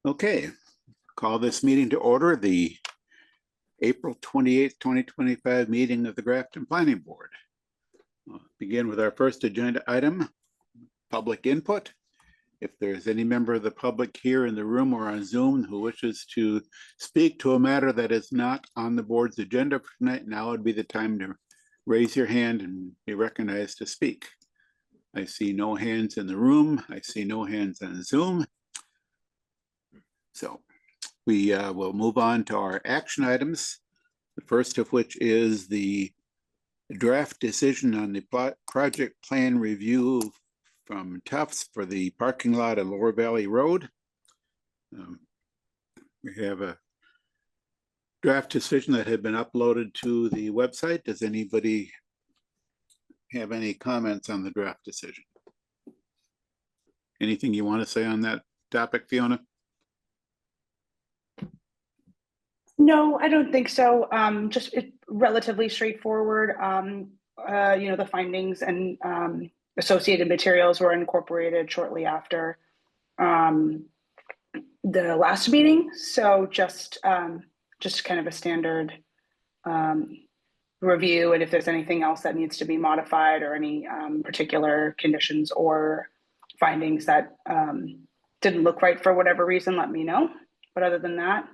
Okay, call this meeting to order, the April 28th, 2025 meeting of the Grafton Planning Board. We'll begin with our first agenda item, public input. If there's any member of the public here in the room or on Zoom who wishes to speak to a matter that is not on the board's agenda for tonight, now would be the time to raise your hand and be recognized to speak. I see no hands in the room. I see no hands on Zoom. So we will move on to our action items. The first of which is the draft decision on the project plan review from Tufts for the parking lot at Lower Valley Road. We have a draft decision that had been uploaded to the website. Does anybody have any comments on the draft decision? Anything you want to say on that topic, Fiona? No, I don't think so. Just relatively straightforward. The findings and associated materials were incorporated shortly after the last meeting. So just kind of a standard review, and if there's anything else that needs to be modified or any particular conditions or findings that didn't look right for whatever reason, let me know. But other than that,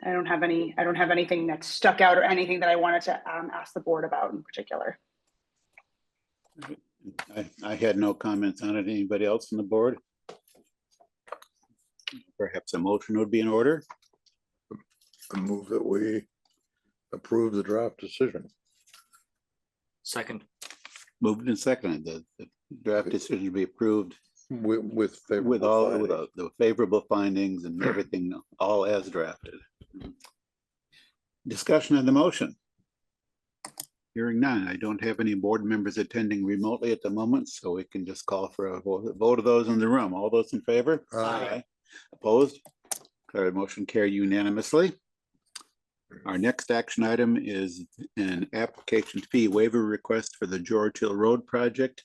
I don't have anything that stuck out or anything that I wanted to ask the board about in particular. I had no comments on it. Anybody else on the board? Perhaps a motion would be in order. I move that we approve the draft decision. Second. Moved and seconded. The draft decision to be approved with all the favorable findings and everything, all as drafted. Discussion on the motion. Hearing none. I don't have any board members attending remotely at the moment, so we can just call for a vote of those in the room. All those in favor? Aye. Opposed? Carried, motion carried unanimously. Our next action item is an application fee waiver request for the George Hill Road project.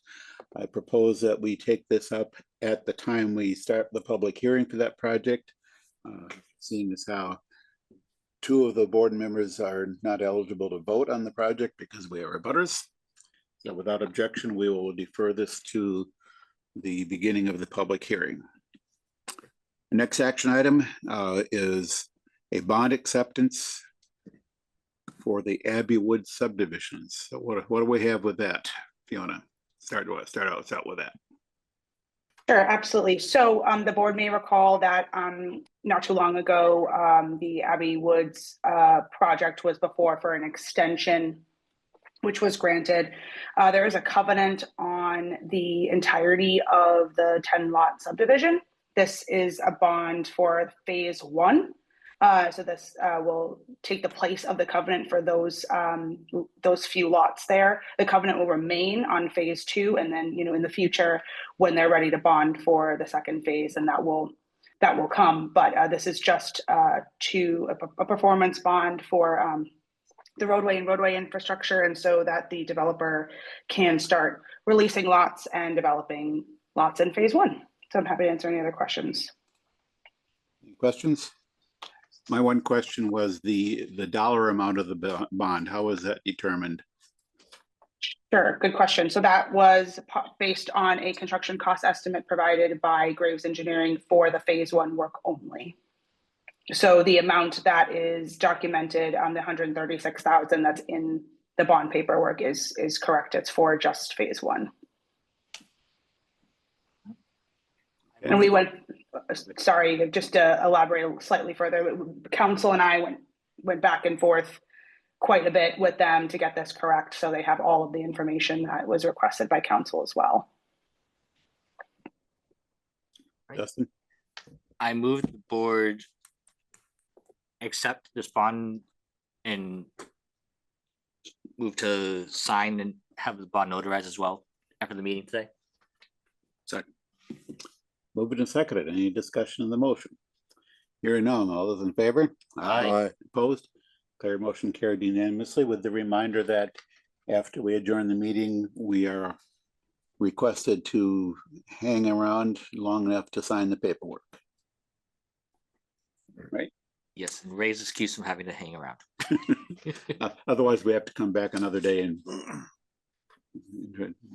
I propose that we take this up at the time we start the public hearing for that project, seeing as how two of the board members are not eligible to vote on the project because we are abutters. So without objection, we will defer this to the beginning of the public hearing. The next action item is a bond acceptance for the Abbey Woods subdivisions. So what do we have with that, Fiona? Start with that. Sure, absolutely. So the board may recall that not too long ago, the Abbey Woods project was before for an extension, which was granted. There is a covenant on the entirety of the 10-lot subdivision. This is a bond for phase 1. So this will take the place of the covenant for those few lots there. The covenant will remain on phase 2, and then in the future when they're ready to bond for the second phase, and that will come. But this is just a performance bond for the roadway and roadway infrastructure, and so that the developer can start releasing lots and developing lots in phase 1. So I'm happy to answer any other questions. Any questions? My one question was the dollar amount of the bond. How was that determined? Sure, good question. So that was based on a construction cost estimate provided by Graves Engineering for the phase 1 work only. So the amount that is documented on the $136,000 that's in the bond paperwork is correct. It's for just phase 1. And we went, sorry, just to elaborate slightly further, council and I went back and forth quite a bit with them to get this correct. So they have all of the information that was requested by council as well. Justin? I move the board accept this bond and move to sign and have the bond notarized as well after the meeting today. Second. Moved and seconded. Any discussion on the motion? Hearing none. All those in favor? Aye. Opposed? Carried, motion carried unanimously, with the reminder that after we adjourn the meeting, we are requested to hang around long enough to sign the paperwork. Yes, and Ray's excuse from having to hang around. Otherwise, we have to come back another day and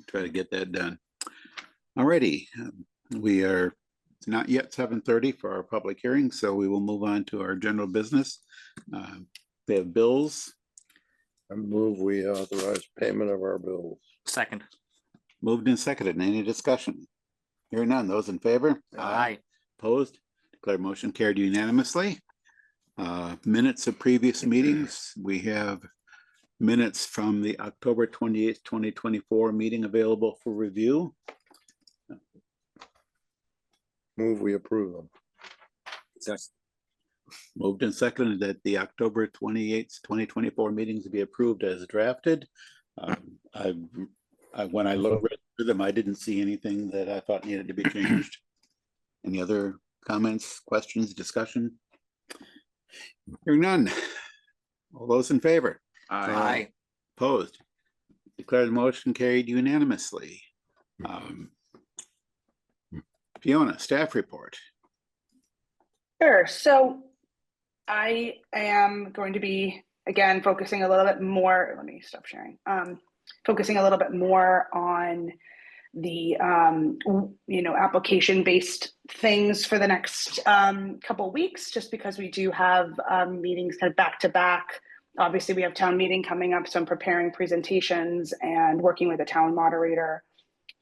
try to get that done. Alrighty, we are not yet 7:30 for our public hearing, so we will move on to our general business. We have bills. I move we authorize payment of our bills. Second. Moved and seconded. Any discussion? Hearing none. Those in favor? Aye. Opposed? Declare motion carried unanimously. Minutes of previous meetings. We have minutes from the October 28th, 2024 meeting available for review. Move we approve them. Moved and seconded that the October 28th, 2024 meetings be approved as drafted. When I read through them, I didn't see anything that I thought needed to be changed. Any other comments, questions, discussion? Hearing none. All those in favor? Aye. Opposed? Declare the motion carried unanimously. Fiona, staff report. Sure. So I am going to be, again, focusing a little bit more, let me stop sharing, focusing a little bit more on the, application-based things for the next couple of weeks, just because we do have meetings kind of back to back. Obviously, we have town meeting coming up, so I'm preparing presentations and working with the town moderator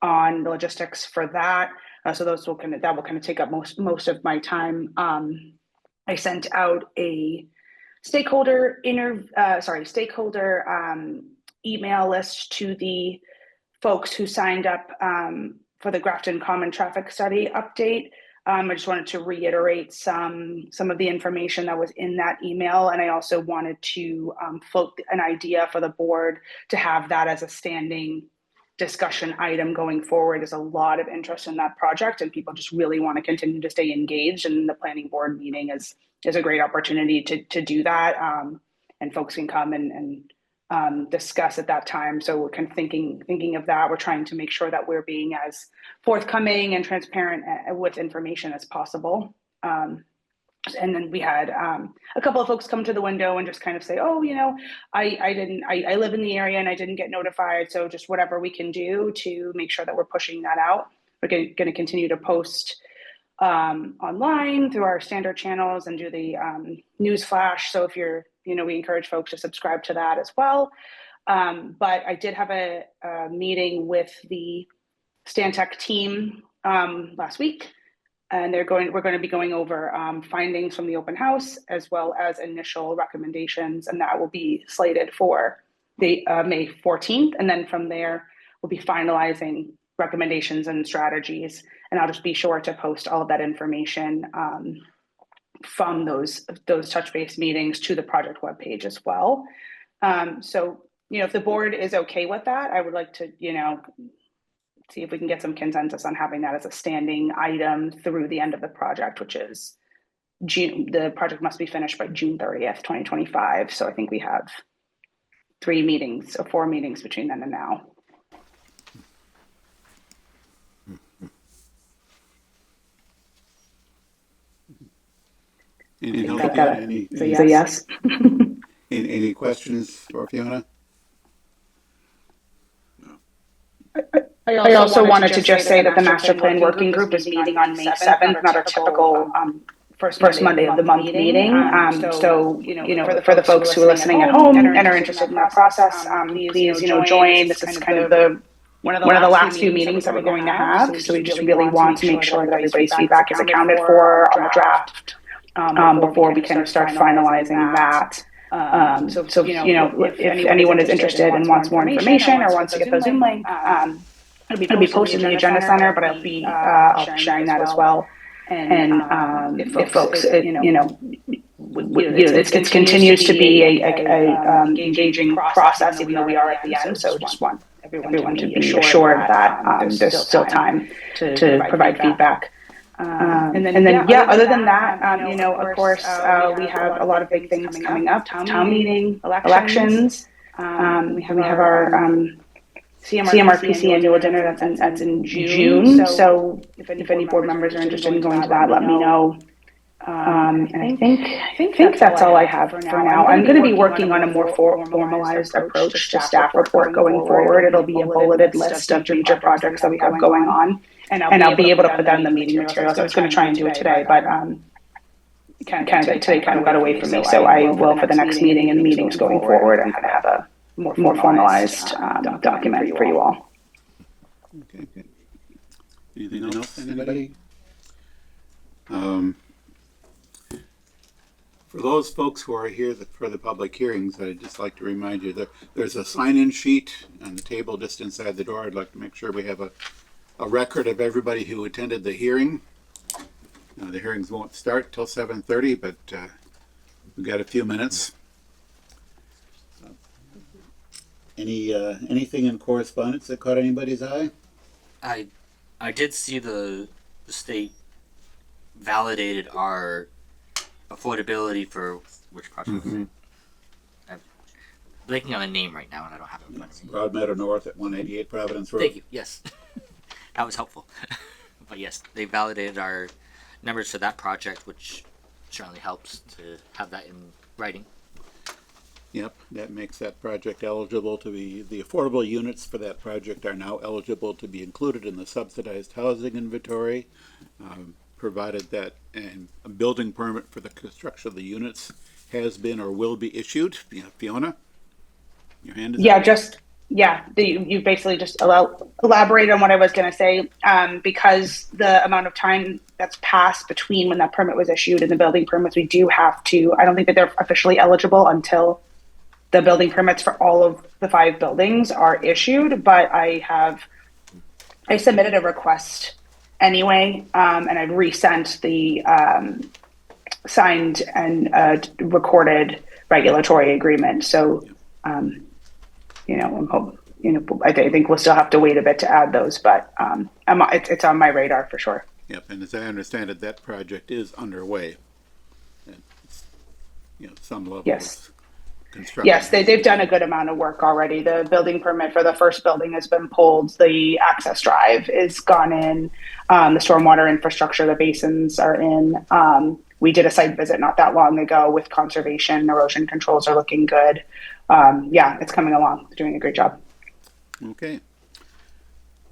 on the logistics for that. So that will kind of take up most of my time. I sent out a stakeholder email list to the folks who signed up for the Grafton Common Traffic Study update. I just wanted to reiterate some of the information that was in that email, and I also wanted to float an idea for the board to have that as a standing discussion item going forward. There's a lot of interest in that project, and people just really want to continue to stay engaged, and the planning board meeting is a great opportunity to do that, and folks can come and discuss at that time. So we're kind of thinking of that. We're trying to make sure that we're being as forthcoming and transparent with information as possible. And then we had a couple of folks come to the window and just kind of say, oh, I live in the area and I didn't get notified. So just whatever we can do to make sure that we're pushing that out. We're going to continue to post online through our standard channels and do the news flash. So if you're, we encourage folks to subscribe to that as well. But I did have a meeting with the Stantec team last week, and we're going to be going over findings from the open house as well as initial recommendations, and that will be slated for the May 14th. And then from there, we'll be finalizing recommendations and strategies. And I'll just be sure to post all of that information from those touch base meetings to the project webpage as well. So, if the board is okay with that, I would like to, see if we can get some consensus on having that as a standing item through the end of the project, which is June. The project must be finished by June 30th, 2025. So I think we have 3 meetings or 4 meetings between then and now. Any help? So yes. Any questions for Fiona? I also wanted to just say that the master plan working group is meeting on May 7th, not our typical first Monday of the month meeting. So, for the folks who are listening at home and are interested in that process, please, join. This is kind of one of the last few meetings that we're going to have. So we just really want to make sure that everybody's feedback is accounted for on the draft before we kind of start finalizing that. So if anyone is interested and wants more information or wants to get the Zoom link, it'll be posted in the Agenda Center, but I'll be sharing that as well. And if folks, it continues to be a engaging process, even though we are at the end. So just want everyone to be assured that there's still time to provide feedback. And then, other than that, of course, we have a lot of big things coming up: town meeting, elections. We have our CMRPC annual dinner, that's in June, so if any board members are interested in going to that, let me know. And I think that's all I have for now. I'm gonna be working on a more formalized approach to staff report going forward. It'll be a bulleted list of major projects that we have going on. And I'll be able to put that in the meeting materials. I was gonna try and do it today, but today kind of got away from me, so I will for the next meeting and meetings going forward. I'm gonna have a more formalized document for you all. Okay, good. Anything else, anybody? For those folks who are here for the public hearings, I'd just like to remind you that there's a sign-in sheet on the table just inside the door. I'd like to make sure we have a record of everybody who attended the hearing. The hearings won't start till 7:30, but we've got a few minutes. Anything in correspondence that caught anybody's eye? I did see the state validated our affordability for which project? Mhm. I'm blanking on the name right now, and I don't have it in front of me. Broadmeadow North at 188 Providence Road. Thank you. Yes, that was helpful. But yes, they validated our numbers for that project, which certainly helps to have that in writing. Yep, that makes that project eligible to be, the affordable units for that project are now eligible to be included in the subsidized housing inventory, provided that a building permit for the construction of the units has been or will be issued. Fiona, your hand is up. You basically just elaborated on what I was going to say. Because the amount of time that's passed between when that permit was issued and the building permits, we do have to, I don't think that they're officially eligible until the building permits for all of the 5 buildings are issued, but I submitted a request anyway, and I've resent the signed and recorded regulatory agreement. So, I think we'll still have to wait a bit to add those, but it's on my radar for sure. Yep, and as I understand it, that project is underway. And some level Yes. of construction. Yes, they've done a good amount of work already. The building permit for the first building has been pulled. The access drive is gone in. The stormwater infrastructure, the basins are in. We did a site visit not that long ago with conservation. Erosion controls are looking good. It's coming along. They're doing a great job. Okay.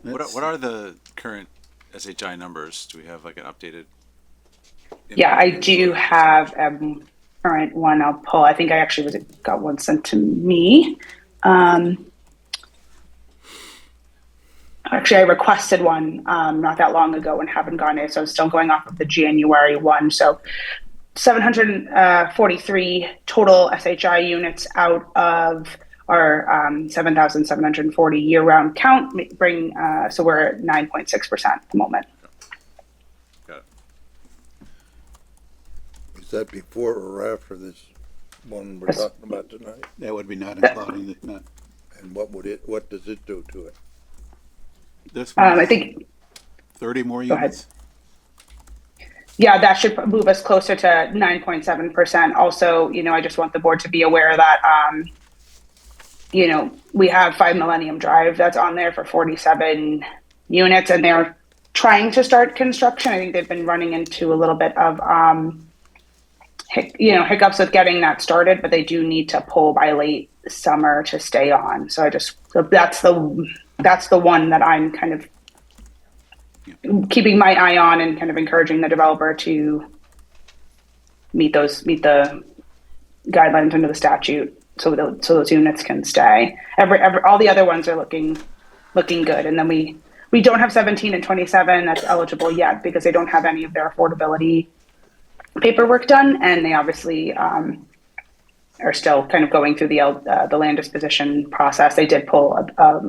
What are the current SHI numbers? Do we have like an updated? Yeah, I do have current one I'll pull. I think I actually got one sent to me. Actually, I requested one not that long ago and haven't gotten it, so I'm still going off of the January one. So 743 total SHI units out of our 7,740 year-round count. So we're at 9.6% at the moment. Got it. Is that before or after this one we're talking about tonight? That would be not including the, And what does it do to it? this one. I think 30 more Go ahead. units. Yeah, that should move us closer to 9.7%. Also, I just want the board to be aware that, we have 5 Millennium Drive that's on there for 47 units, and they're trying to start construction. I think they've been running into a little bit of, hiccups with getting that started, but they do need to pull by late summer to stay on. So that's the one that I'm kind of keeping my eye on and kind of encouraging the developer to meet the guidelines under the statute, so those units can stay. All the other ones are looking good, and then we don't have 17 and 27 that's eligible yet because they don't have any of their affordability paperwork done, and they obviously are still kind of going through the land disposition process. They did pull a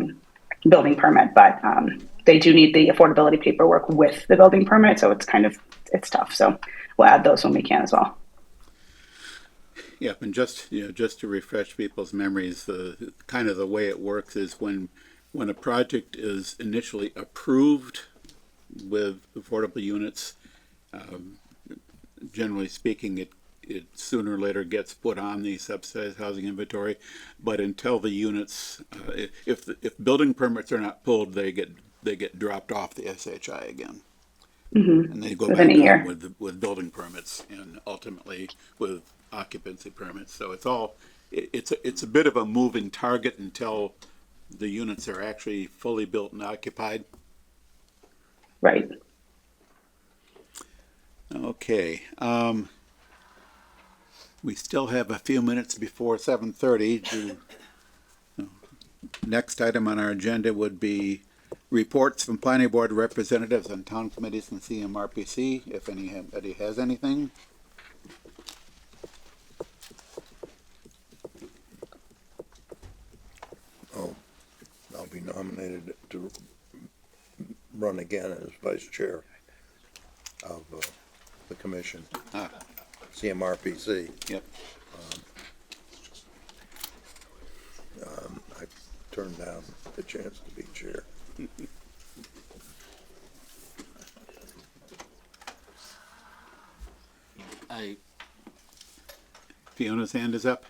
building permit, but they do need the affordability paperwork with the building permit, so it's tough. So we'll add those when we can as well. Yeah, and just to refresh people's memories, the kind of the way it works is when a project is initially approved with affordable units, generally speaking, it sooner or later gets put on the subsidized housing inventory. But until the units, if building permits are not pulled, they get dropped off the SHI again. And they go Within back a year. on with building permits and ultimately with occupancy permits. So it's a bit of a moving target until the units are actually fully built and occupied. Right. Okay, we still have a few minutes before 7:30. Next item on our agenda would be reports from planning board representatives on town committees and CMRPC, if anybody has anything. Oh, I'll be nominated to run again as vice chair of the commission, Ah, CMRPC. yep. I turned down the chance to be chair. Fiona's hand is up.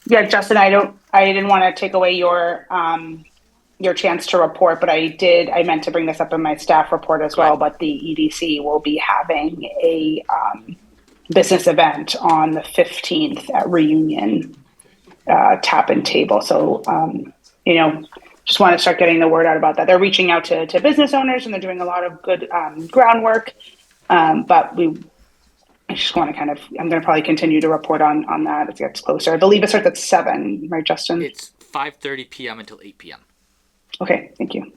Yeah, Justin, I didn't want to take away your chance to report, but I meant to bring this up in my staff report as well, but the EDC will be having a business event on the 15th at Reunion Tap and Table. So, just want to start getting the word out about that. They're reaching out to business owners and they're doing a lot of good groundwork. But I just want to I'm going to probably continue to report on that as it gets closer. I believe it starts at 7, right, Justin? It's 5:30 p.m. until 8 p.m. Okay, thank you.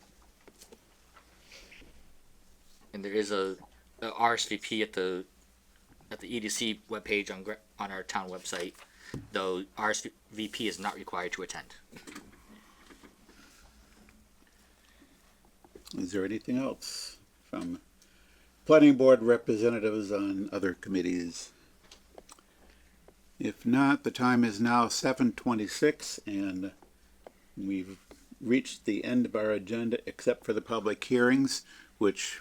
And there is a RSVP at the EDC webpage on our town website, though RSVP is not required to attend. Is there anything else from planning board representatives on other committees? If not, the time is now 7:26 and we've reached the end of our agenda except for the public hearings, which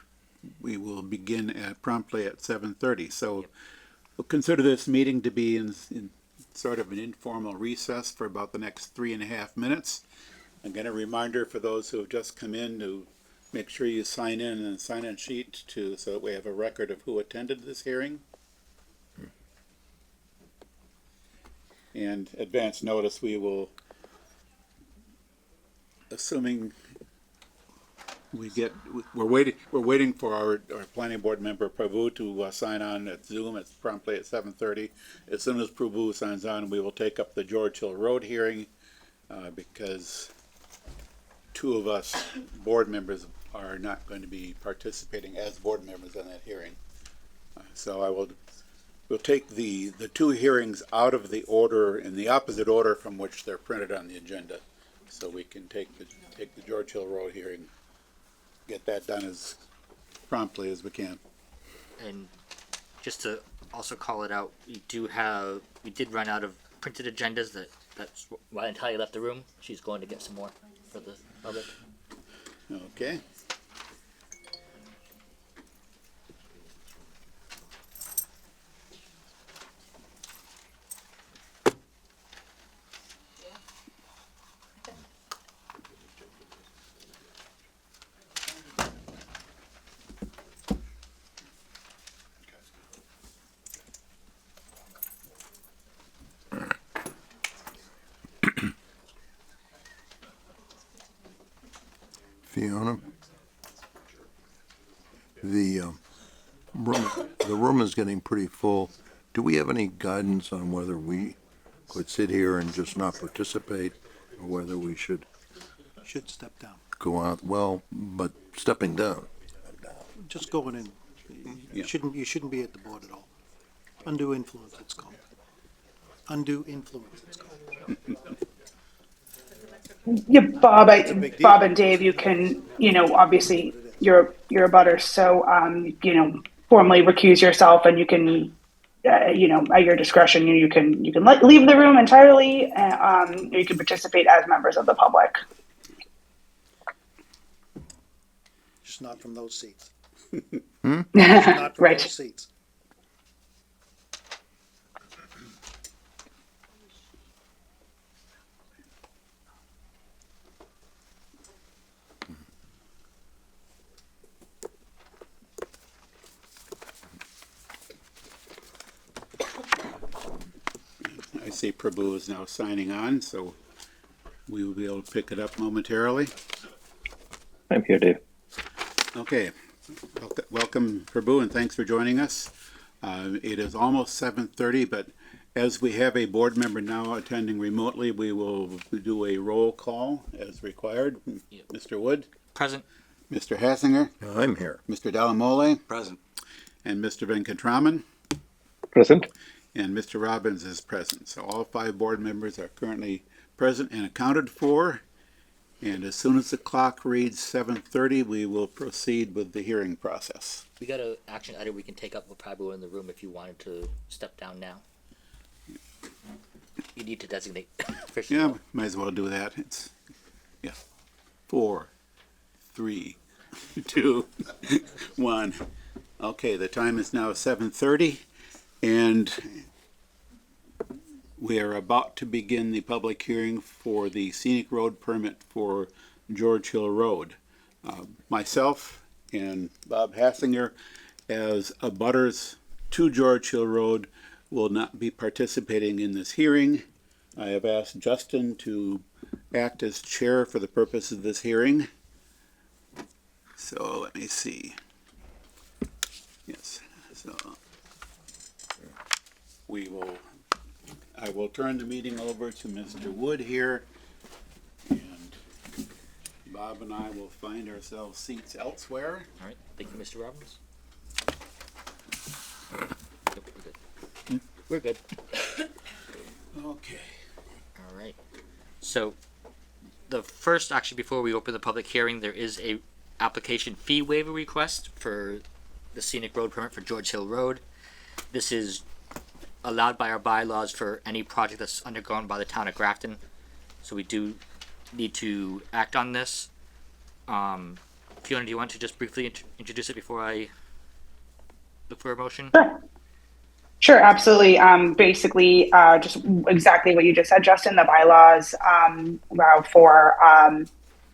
we will begin promptly at 7:30. So we'll consider this meeting to be in sort of an informal recess for about the next 3.5 minutes. Again, a reminder for those who have just come in to make sure you sign in and sign-in sheet so that we have a record of who attended this hearing. And advance notice, we will, assuming we're waiting for our planning board member Prabhu to sign on at Zoom. It's promptly at 7:30. As soon as Prabhu signs on, we will take up the George Hill Road hearing because 2 of us board members are not going to be participating as board members in that hearing. So we'll take the 2 hearings out of the order, in the opposite order from which they're printed on the agenda. So we can take the George Hill Road hearing, get that done as promptly as we can. And just to also call it out, we did run out of printed agendas. That's why Natalia left the room. She's going to get some more for the public. Okay. Fiona, the room is getting pretty full. Do we have any guidance on whether we could sit here and just not participate, or whether we should step down. go out? Well, but stepping down. Just going in. Yeah. You shouldn't be at the board at all. Undue influence, it's called. Undue influence, it's called. Yeah, Bob, big deal. Bob and Dave, you can, obviously you're a butter, so, formally recuse yourself and you can, at your discretion, you can leave the room entirely, or you can participate as members of the public. Just not from those seats. Right. Not from those seats. see Prabhu is now signing on, so we will be able to pick it up momentarily. I'm here, Dave. Okay, welcome Prabhu, and thanks for joining us. It is almost 7:30, but as we have a board member now attending remotely, we will do a roll call as required. Mr. Wood, Present. Mr. Hassinger, I'm here. Mr. Delamole, Present. and Mr. Venkatraman, Present. and Mr. Robbins is present. So all 5 board members are currently present and accounted for. And as soon as the clock reads 7:30, we will proceed with the hearing process. We got an action item we can take up with Prabhu in the room if you wanted to step down now. You need to designate officially. Yeah, might as well do that. It's, yeah. 4, 3, 2, 1. Okay, the time is now 7:30, and we are about to begin the public hearing for the scenic road permit for George Hill Road. Myself and Bob Hassinger, as abutters to George Hill Road, will not be participating in this hearing. I have asked Justin to act as chair for the purpose of this hearing. So let me see. Yes, so I will turn the meeting over to Mr. Wood here, and Bob and I will find ourselves seats elsewhere. All right. Thank you, Mr. Robbins. Nope, we're good. We're good. Okay. All right. So, the first, actually, before we open the public hearing, there is a application fee waiver request for the scenic road permit for George Hill Road. This is allowed by our bylaws for any project that's undergone by the town of Grafton. So we do need to act on this. Fiona, do you want to just briefly introduce it before I look for a motion? Sure, absolutely. Basically, just exactly what you just said, Justin. The bylaws allow for,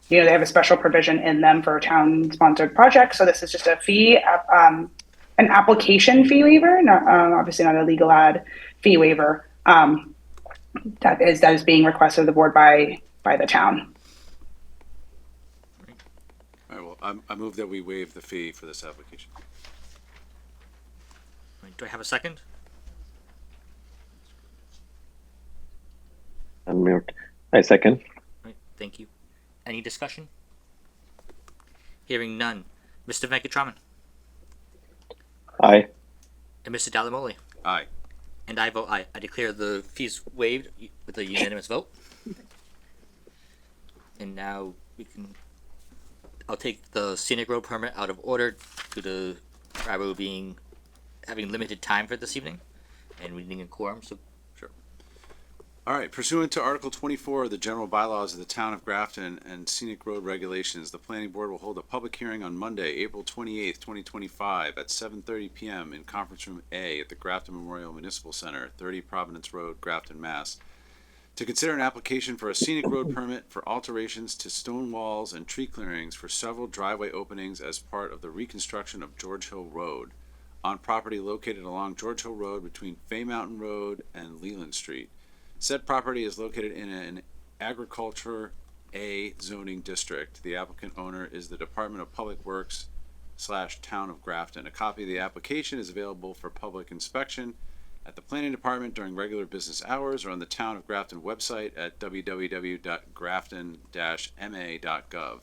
they have a special provision in them for town-sponsored projects. So this is just a fee, an application fee waiver, not, obviously not a legal ad fee waiver. That is being requested of the board by the town. All right, well, I move that we waive the fee for this application. Do I have a second? Unmute. I second. Right, thank you. Any discussion? Hearing none. Mr. Venkatraman Aye. and Mr. Dalamole. Aye. And I vote aye. I declare the fees waived with a unanimous vote. And now I'll take the scenic road permit out of order due to Prabhu having limited time for this evening and we needing a quorum, so All right, pursuant to Article 24 of the general bylaws of the town of Grafton and scenic road regulations, the planning board will hold a public hearing on Monday, April 28th, 2025 at 7:30 p.m. in conference room A at the Grafton Memorial Municipal Center, 30 Providence Road, Grafton, Mass. To consider an application for a scenic road permit for alterations to stone walls and tree clearings for several driveway openings as part of the reconstruction of George Hill Road on property located along George Hill Road between Fay Mountain Road and Leland Street. Said property is located in an agriculture A zoning district. The applicant owner is the Department of Public Works / Town of Grafton. A copy of the application is available for public inspection at the planning department during regular business hours or on the Town of Grafton website at www.grafton-ma.gov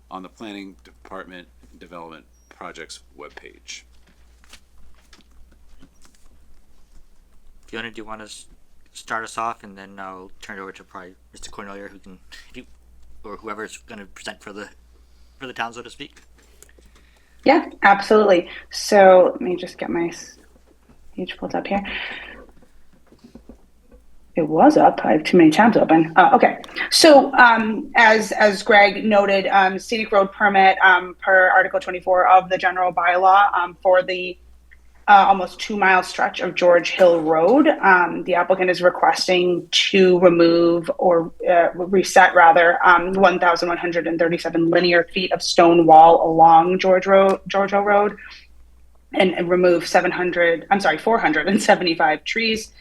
on the planning department development projects webpage. Fiona, do you want to start us off, and then I'll turn it over to probably Mr. Cornelia, who can, or whoever's going to present for the town, so to speak. Yeah, absolutely. So let me just get my page pulled up here. It was up. I have too many tabs open. Okay. So as Greg noted, scenic road permit per Article 24 of the general bylaw for the almost 2-mile stretch of George Hill Road. The applicant is requesting to remove or reset 1,137 linear feet of stone wall along George Hill Road and remove 475 trees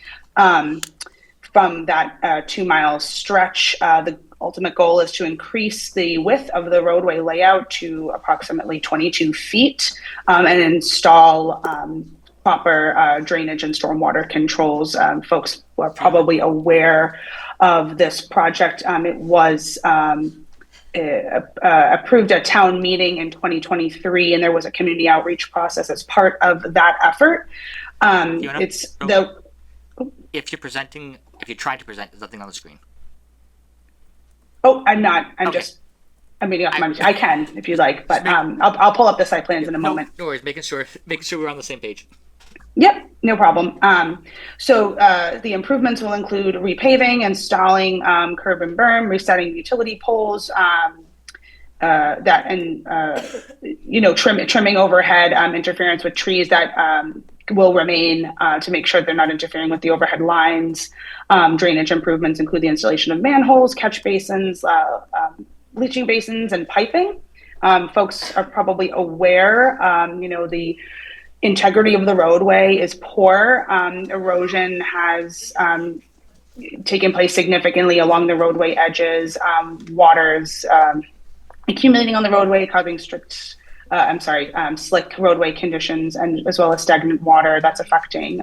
from that 2 mile stretch. The ultimate goal is to increase the width of the roadway layout to approximately 22 feet and install proper drainage and stormwater controls. Folks are probably aware of this project. It was approved at town meeting in 2023, and there was a community outreach process as part of that effort. Fiona, It's the if you're trying to present, there's nothing on the screen. Oh, I'm not. I'm Okay. just. I'm reading off my. I can if you like, but I'll pull up the site plans in a moment. No worries. Making sure we're on the same page. Yep, no problem. So the improvements will include repaving, installing curb and berm, resetting utility poles, trimming overhead interference with trees that will remain to make sure they're not interfering with the overhead lines. Drainage improvements include the installation of manholes, catch basins, leaching basins, and piping. Folks are probably aware, the integrity of the roadway is poor. Erosion has taken place significantly along the roadway edges. Waters accumulating on the roadway, causing slick roadway conditions, and as well as stagnant water that's affecting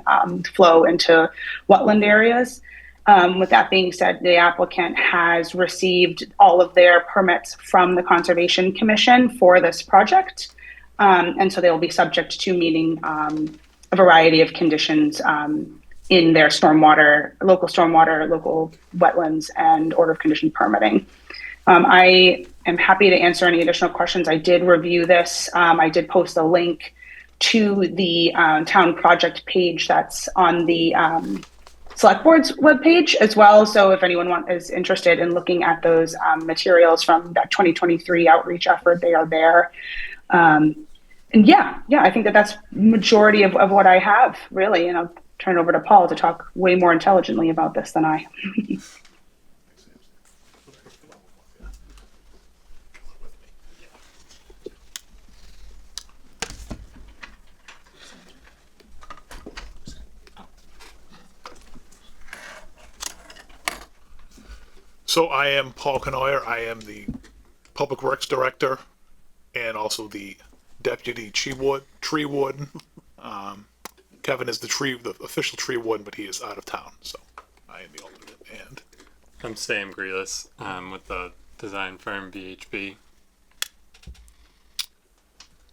flow into wetland areas. With that being said, the applicant has received all of their permits from the Conservation Commission for this project. And so they will be subject to meeting a variety of conditions in their local wetlands, and order of condition permitting. I am happy to answer any additional questions. I did review this. I did post a link to the town project page that's on the Select Board's webpage as well. So if anyone is interested in looking at those materials from that 2023 outreach effort, they are there. And I think that's majority of what I have, really. And I'll turn it over to Paul to talk way more intelligently about this than I. So I am Paul Canoyer. I am the Public Works Director and also the Deputy Tree Warden. Kevin is the official tree warden, but he is out of town, so I am the alternate. And I'm Sam Grealis. With the design firm BHB.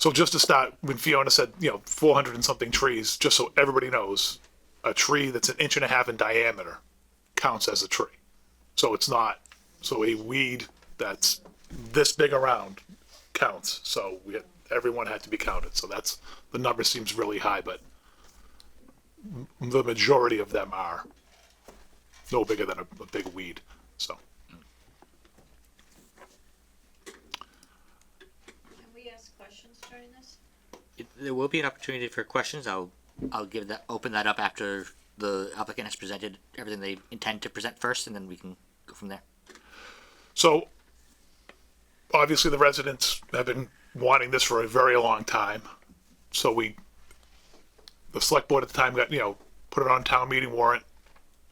so just to start, when Fiona said, 400 and something trees, just so everybody knows, a tree that's 1.5 inches in diameter counts as a tree. So it's not, so a weed that's this big around counts. So everyone had to be counted. So the number seems really high, but the majority of them are no bigger than a big weed. So Can we ask questions during this? There will be an opportunity for questions. I'll open that up after the applicant has presented everything they intend to present first, and then we can go from there. So, obviously, the residents have been wanting this for a very long time. So the select board at the time put it on town meeting warrant.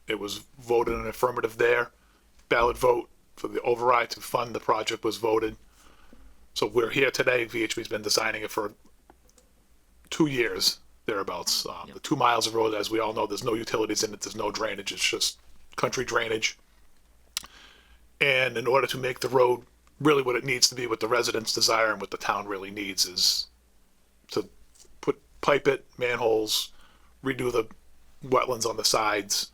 It was voted an affirmative there. Ballot vote for the override to fund the project was voted. So we're here today. VHB's been designing it for 2 years, thereabouts. The 2 miles of road, as we all know, there's no utilities in it. There's no drainage. It's just country drainage. And in order to make the road really what it needs to be, what the residents desire and what the town really needs, is to pipe it, manholes, redo the wetlands on the sides,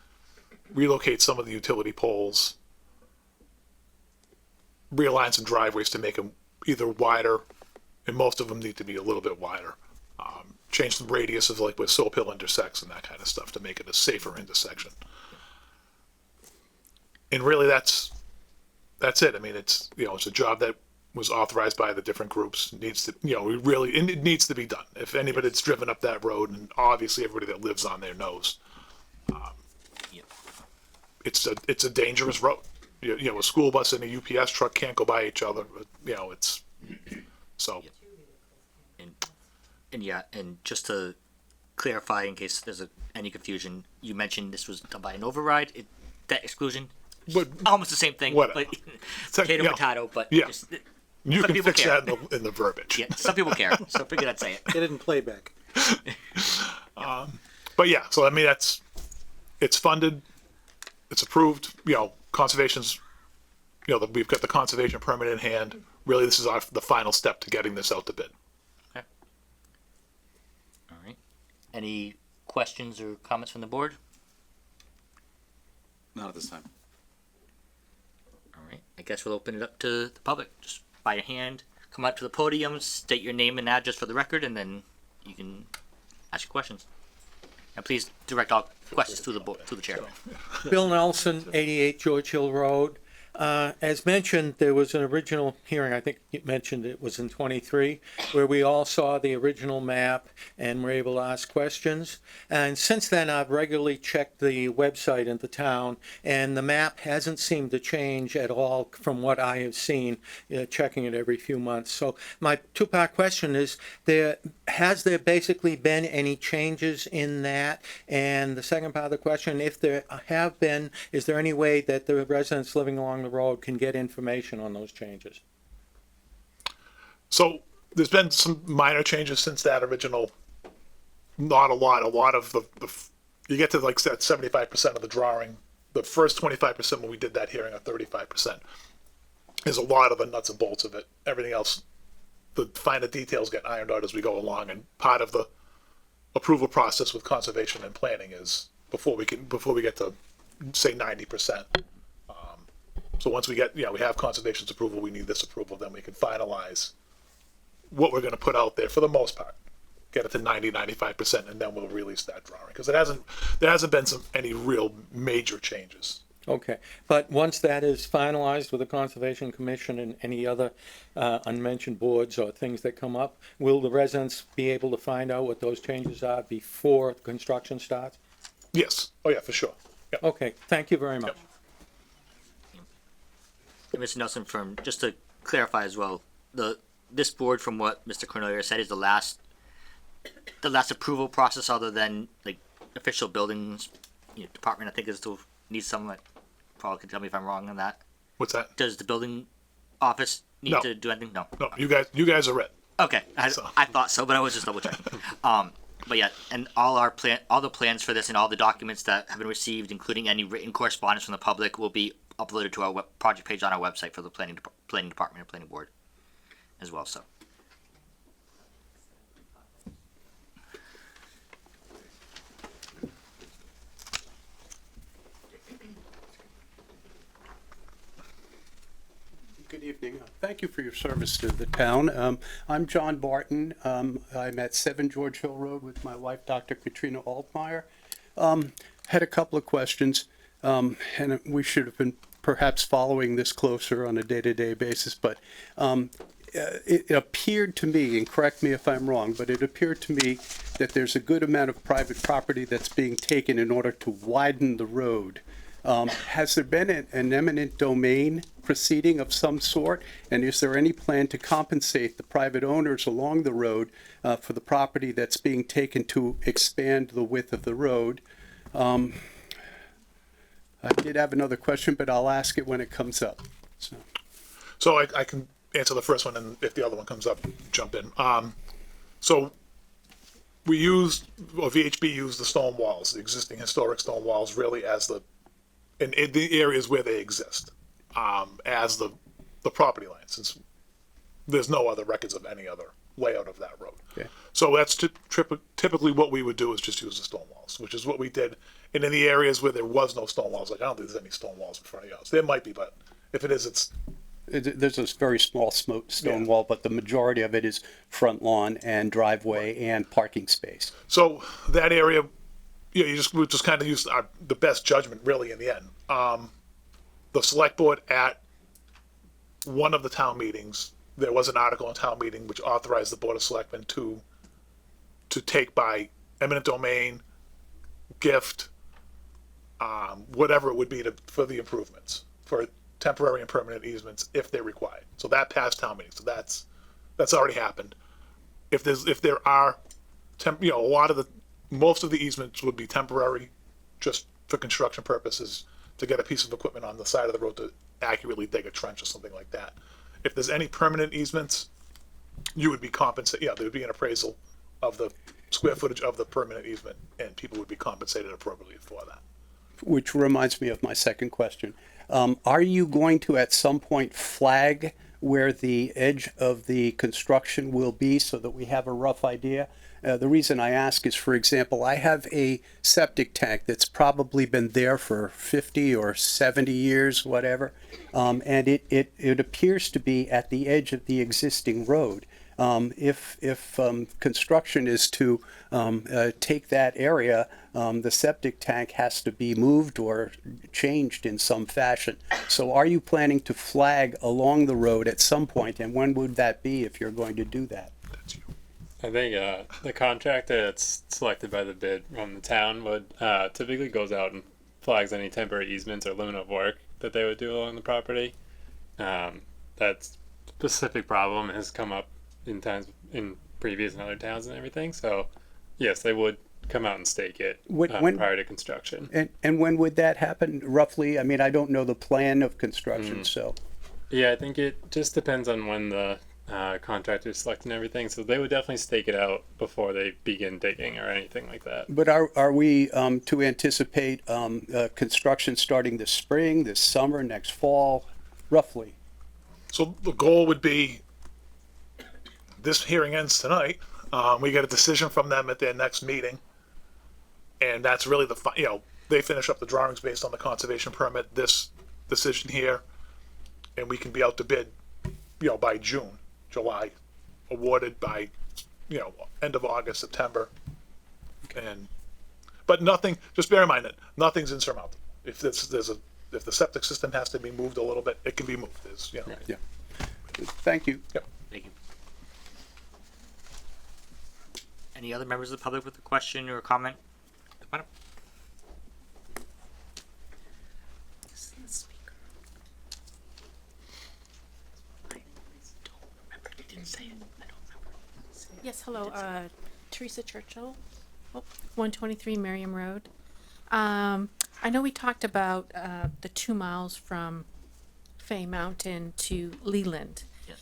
relocate some of the utility poles, realign some driveways to make them either wider, and most of them need to be a little bit wider. Change the radius of where Soap Hill intersects and that kind of stuff to make it a safer intersection. And really that's it. I mean, it's a job that was authorized by the different groups. It needs to, it needs to be done. If anybody that's driven up that road, and obviously everybody that lives on there knows, it's a dangerous road. A school bus and a UPS truck can't go by each other. It's so. And just to clarify, in case there's any confusion, you mentioned this was done by an override. debt exclusion. But Almost the same thing, Whatever. but Tech- potato yeah. potato. But Yeah. just, you Some can people fix care. that in the verbiage. yeah, some people care, so I figured I'd say it. Get it in playback. But yeah, so I mean, it's funded, it's approved, conservation's, we've got the conservation permit in hand. Really, this is the final step to getting this out to bid. All right. Any questions or comments from the board? Not at this time. All right. I guess we'll open it up to the public. Just by your hand, come up to the podium, state your name and address for the record, and then you can ask your questions. And please direct all questions to the board, to the chair. Bill Nelson, 88 George Hill Road. As mentioned, there was an original hearing, I think you mentioned it was in 23, where we all saw the original map and were able to ask questions. And since then, I've regularly checked the website in the town, and the map hasn't seemed to change at all from what I have seen, checking it every few months. So my two-part question is, has there basically been any changes in that? And the second part of the question, if there have been, is there any way that the residents living along the road can get information on those changes? So there's been some minor changes since that original. Not a lot. A lot of you get to like that 75% of the drawing. The first 25% when we did that hearing, or 35%, is a lot of the nuts and bolts of it. Everything else, the finer details get ironed out as we go along. And part of the approval process with conservation and planning is before we get to say 90%. So once we get, we have conservation's approval, we need this approval, then we can finalize what we're gonna put out there for the most part. Get it to 95%, and then we'll release that drawing, because there hasn't been any real major changes. Okay, but once that is finalized with the Conservation Commission and any other unmentioned boards or things that come up, will the residents be able to find out what those changes are before construction starts? Yes, oh yeah, for sure. Yeah. Okay, thank you very much. Mr. Nelson, just to clarify as well, this board, from what Mr. Cornelia said, is the last approval process other than like official buildings department. I think is to need someone. Paul can tell me if I'm wrong on that. What's that? Does the building office need No. to do anything? No. No, you guys are it. Okay, I thought so, but I was just double checking. But yeah, and all the plans for this and all the documents that have been received, including any written correspondence from the public, will be uploaded to our project page on our website for the planning department and planning board as well. So. Good evening. Thank you for your service to the town. I'm John Barton. I'm at 7 George Hill Road with my wife, Dr. Katrina Altmeyer. Had a couple of questions, and we should have been perhaps following this closer on a day-to-day basis, but it appeared to me, and correct me if I'm wrong, but it appeared to me that there's a good amount of private property that's being taken in order to widen the road. Has there been an eminent domain proceeding of some sort? And is there any plan to compensate the private owners along the road for the property that's being taken to expand the width of the road? I did have another question, but I'll ask it when it comes up. So I can answer the first one, and if the other one comes up, jump in. So VHB used the stone walls, the existing historic stone walls, really as in the areas where they exist, as the property line, since there's no other records of any other layout of that road. Okay. So that's typically what we would do, is just use the stone walls, which is what we did. And in the areas where there was no stone walls, like I don't think there's any stone walls in front of yours. There might be, but if it is, There's this very small stone wall, but the majority of it is front lawn and driveway and parking space. so that area, we just kind of use the best judgment really in the end. The select board at one of the town meetings, there was an article in town meeting which authorized the Board of Selectmen to take by eminent domain, gift, whatever it would be for the improvements, for temporary and permanent easements if they're required. So that passed town meeting. So that's already happened. If there are most of the easements would be temporary, just for construction purposes, to get a piece of equipment on the side of the road to accurately dig a trench or something like that. If there's any permanent easements, you would be compensated, yeah, there would be an appraisal of the square footage of the permanent easement, and people would be compensated appropriately for that. Which reminds me of my second question. Are you going to at some point flag where the edge of the construction will be so that we have a rough idea? The reason I ask is, for example, I have a septic tank that's probably been there for 50 or 70 years, whatever, and it appears to be at the edge of the existing road. If construction is to take that area, the septic tank has to be moved or changed in some fashion. So are you planning to flag along the road at some point, and when would that be if you're going to do that? I think the contractor that's selected by the bid from the town would typically goes out and flags any temporary easements or limit of work that they would do along the property. That specific problem has come up in times in previous and other towns and everything. So yes, they would come out and stake it When- prior to construction. And when would that happen roughly? I mean, I don't know the plan of construction, so. Yeah, I think it just depends on when the contractor is selecting everything. So they would definitely stake it out before they begin digging or anything like that. But are we to anticipate construction starting this spring, this summer, next fall, roughly? So the goal would be, this hearing ends tonight. We get a decision from them at their next meeting. And that's really they finish up the drawings based on the conservation permit, this decision here. And we can be out to bid, by June, July, awarded by, end of August, September. But nothing, just bear in mind that nothing's insurmountable. If if the septic system has to be moved a little bit, it can be moved. Yeah. Thank you. Yep. Thank you. Any other members of the public with a question or a comment? Come on up. Yes, hello, Teresa Churchill, 123 Merriam Road. I know we talked about the 2 miles from Fay Mountain to Leland. Yes.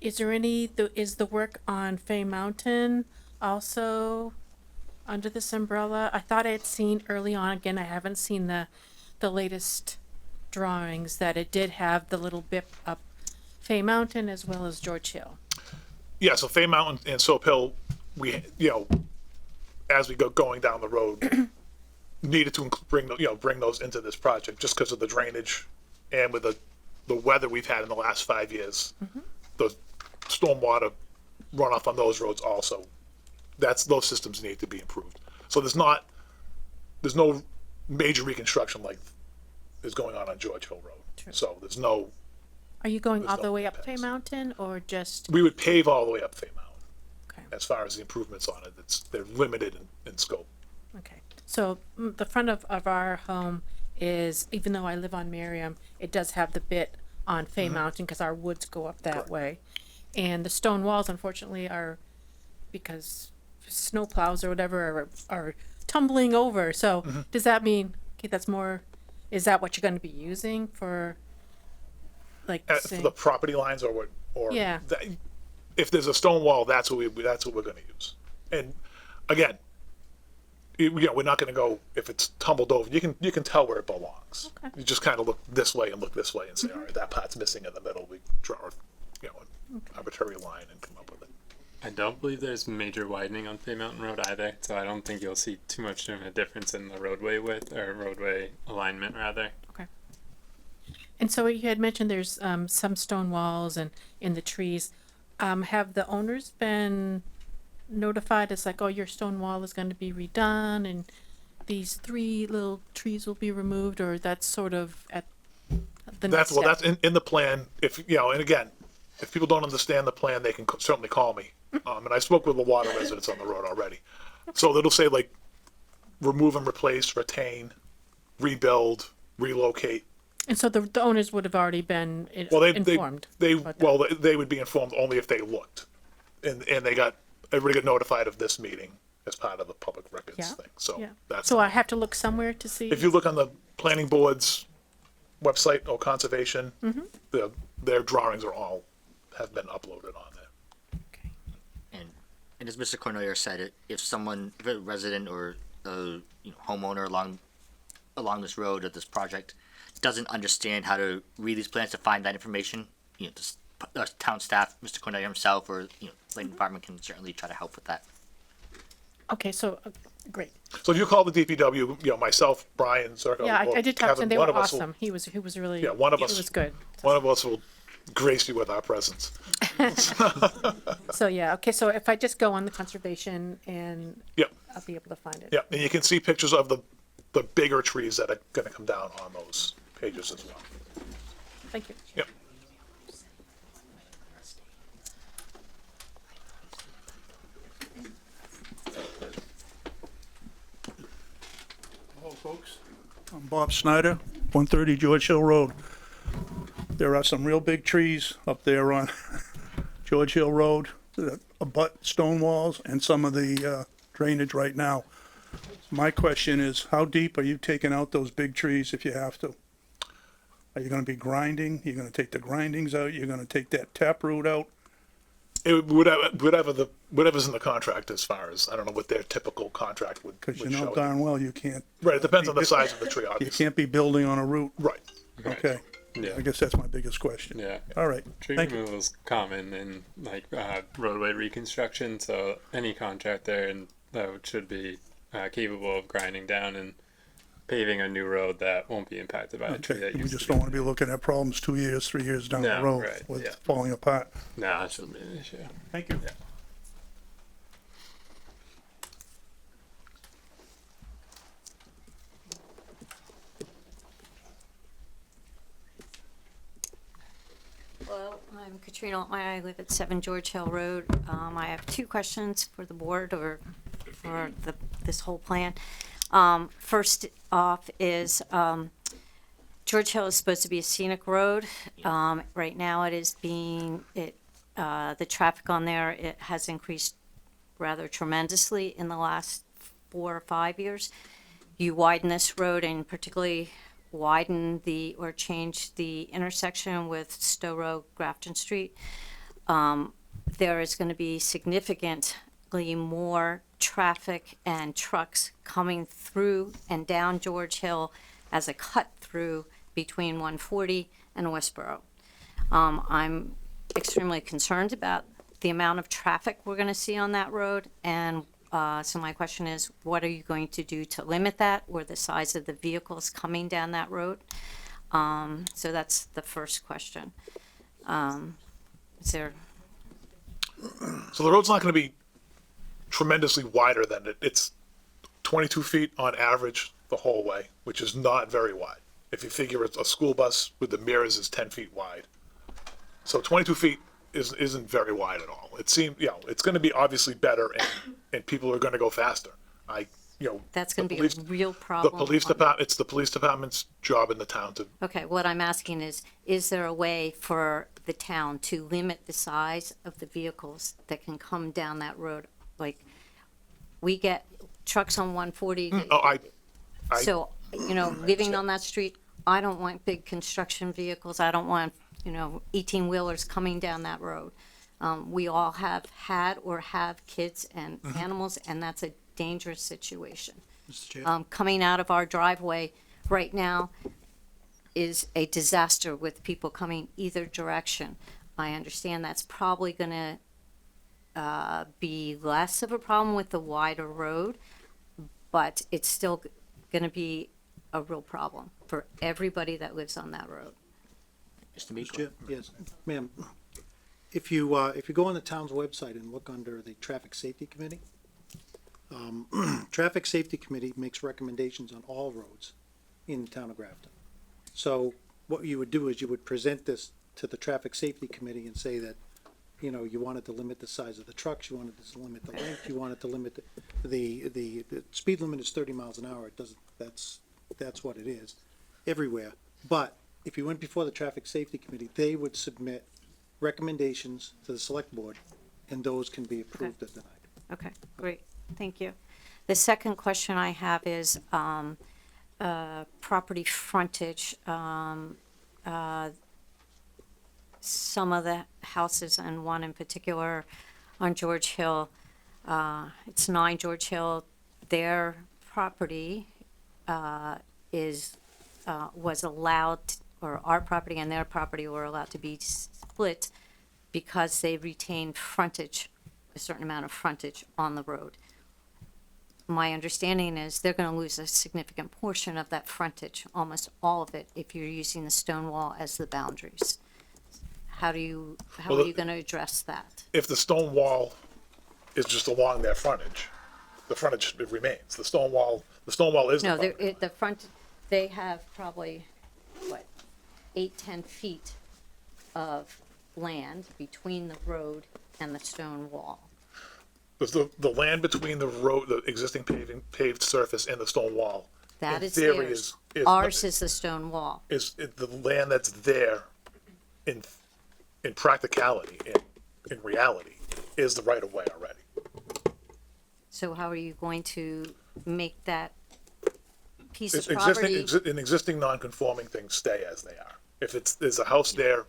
Is there is the work on Fay Mountain also under this umbrella? I thought I had seen early on, again, I haven't seen the latest drawings, that it did have the little bit up Fay Mountain as well as George Hill. Yeah, so Fay Mountain and Soap Hill, we, as we go going down the road, needed to bring those into this project just because of the drainage and with the weather we've had in the last 5 years. The stormwater runoff on those roads also, those systems need to be improved. So there's no major reconstruction like is going on George Hill Road. True. So there's no. Are you going There's all no the way up impacts. Fay Mountain or just? We would pave all the way up Fay Mountain. Okay. As far as the improvements on it, they're limited in scope. Okay, so the front of our home is, even though I live on Merriam, it does have the bit on Fay Mountain because our woods go up that Correct. way. And the stone walls, unfortunately, are, because snow plows or whatever are tumbling over. So does that mean, okay, is that what you're going to be using for, like, For the property lines or what, or Yeah. If there's a stone wall, that's what we're going to use. And again, we're not going to go if it's tumbled over. You can tell where it belongs. Okay. You just kind of look this way and look this way and say, all right, that part's missing in the middle. We draw, an arbitrary line and come up with it. I don't believe there's major widening on Fay Mountain Road either, so I don't think you'll see too much of a difference in the roadway width or roadway alignment rather. Okay. And so you had mentioned there's some stone walls and in the trees. Have the owners been notified? It's like, oh, your stone wall is going to be redone and these 3 little trees will be removed, or that's sort of at the next step? That's in the plan. If and again, if people don't understand the plan, they can certainly call me. And I spoke with a lot of residents on the road already. So it'll say like, remove and replace, retain, rebuild, relocate. And so the owners would have already been informed. They about that. they would be informed only if they looked, and everybody got notified of this meeting, as part of the public records Yeah, thing, so Yeah. that's. So I have to look somewhere to see. If you look on the planning board's website or conservation, their drawings have been uploaded on there. Okay. And as Mr. Cornoyer said, if a resident or a homeowner along this road or this project doesn't understand how to read these plans to find that information, town staff, Mr. Cornelia himself, or Lane Department can certainly try to help with that. Okay, so, great. So if you call the DPW, myself, Brian, Zerko. Yeah, or I did talk to Kevin, him. They one were of us will- awesome. He was really, Yeah, one of he us- was good. One of us will grace you with our presence. So, yeah, okay, so if I just go on the conservation and Yep, I'll be able to find it. yep, and you can see pictures of the bigger trees that are gonna come down on those pages as well. Thank you. Yep. Hello, folks. I'm Bob Snyder, 130 George Hill Road. There are some real big trees up there on George Hill Road that abut stone walls and some of the drainage right now. My question is, how deep are you taking out those big trees if you have to? Are you gonna be grinding? You're gonna take the grindings out? You're gonna take that taproot out? Whatever's in the contract as far as, I don't know what their typical contract would Cause you show. know darn well you can't, Right, it depends on the size of the tree, you obviously. can't be building on a root. Right. Okay, Yeah. I guess that's my biggest question. Yeah. All right, Tree thank you. removal is common in roadway reconstruction, so any contractor should be capable of grinding down and paving a new road that won't be impacted by a tree Okay, that we used just to don't be. wanna be looking at problems 2 years, 3 years down the No, road right, with yeah. falling apart. No, that shouldn't be an issue. Thank you. Yeah. Hello, I'm Katrina Altmeyer. I live at 7 George Hill Road. I have two questions for the board or for this whole plan. First off is George Hill is supposed to be a scenic road. Right now it is the traffic on there, it has increased rather tremendously in the last 4 or 5 years. You widen this road and particularly change the intersection with Stowe Road, Grafton Street. There is going to be significantly more traffic and trucks coming through and down George Hill as a cut through between 140 and Westboro. I'm extremely concerned about the amount of traffic we're going to see on that road, and so my question is, what are you going to do to limit that, or the size of the vehicles coming down that road? So that's the first question. Is there? So the road's not gonna be tremendously wider than it. It's 22 feet on average the whole way, which is not very wide. If you figure it's a school bus with the mirrors is 10 feet wide. So 22 feet isn't very wide at all. It seems, it's gonna be obviously better and people are gonna go faster. That's going to the be a police- real The problem. police department, it's the police department's job in the town to, Okay, what I'm asking is there a way for the town to limit the size of the vehicles that can come down that road? Like, we get trucks on 140. So, living on that street, I don't want big construction vehicles. I don't want, 18-wheelers coming down that road. We all have had or have kids and animals, and that's a dangerous situation. Mr. Chair. Coming out of our driveway right now is a disaster with people coming either direction. I understand that's probably gonna be less of a problem with the wider road, but it's still gonna be a real problem for everybody that lives on that road. Mr. Mr. Meeker? Chair, yes, ma'am. If you go on the town's website and look under the Traffic Safety Committee, Traffic Safety Committee makes recommendations on all roads in the town of Grafton. So what you would do is you would present this to the Traffic Safety Committee and say that, you wanted to limit the size of the trucks, you wanted to limit the length, you wanted to limit the speed limit is 30 miles an hour. It doesn't, that's what it is everywhere. But if you went before the Traffic Safety Committee, they would submit recommendations to the select board, and those can be approved at the night. Okay, great. Thank you. The second question I have is property frontage. Some of the houses, and one in particular on George Hill, it's 9 George Hill, their property was allowed, or our property and their property were allowed to be split because they retained frontage, a certain amount of frontage on the road. My understanding is they're gonna lose a significant portion of that frontage, almost all of it, if you're using the stone wall as the boundaries. How are you gonna address that? If the stone wall is just along their frontage, the frontage remains. The stone wall is the No, boundary. the front, they have probably, 8-10 feet of land between the road and the stone wall. The land between the road, the existing paved surface and the stone wall. That in is theory theirs. is Ours is the stone wall. is the land that's there in practicality, in reality, is the right of way already. So how are you going to make that piece It's of property? existing non-conforming things stay as they are. If there's a house there,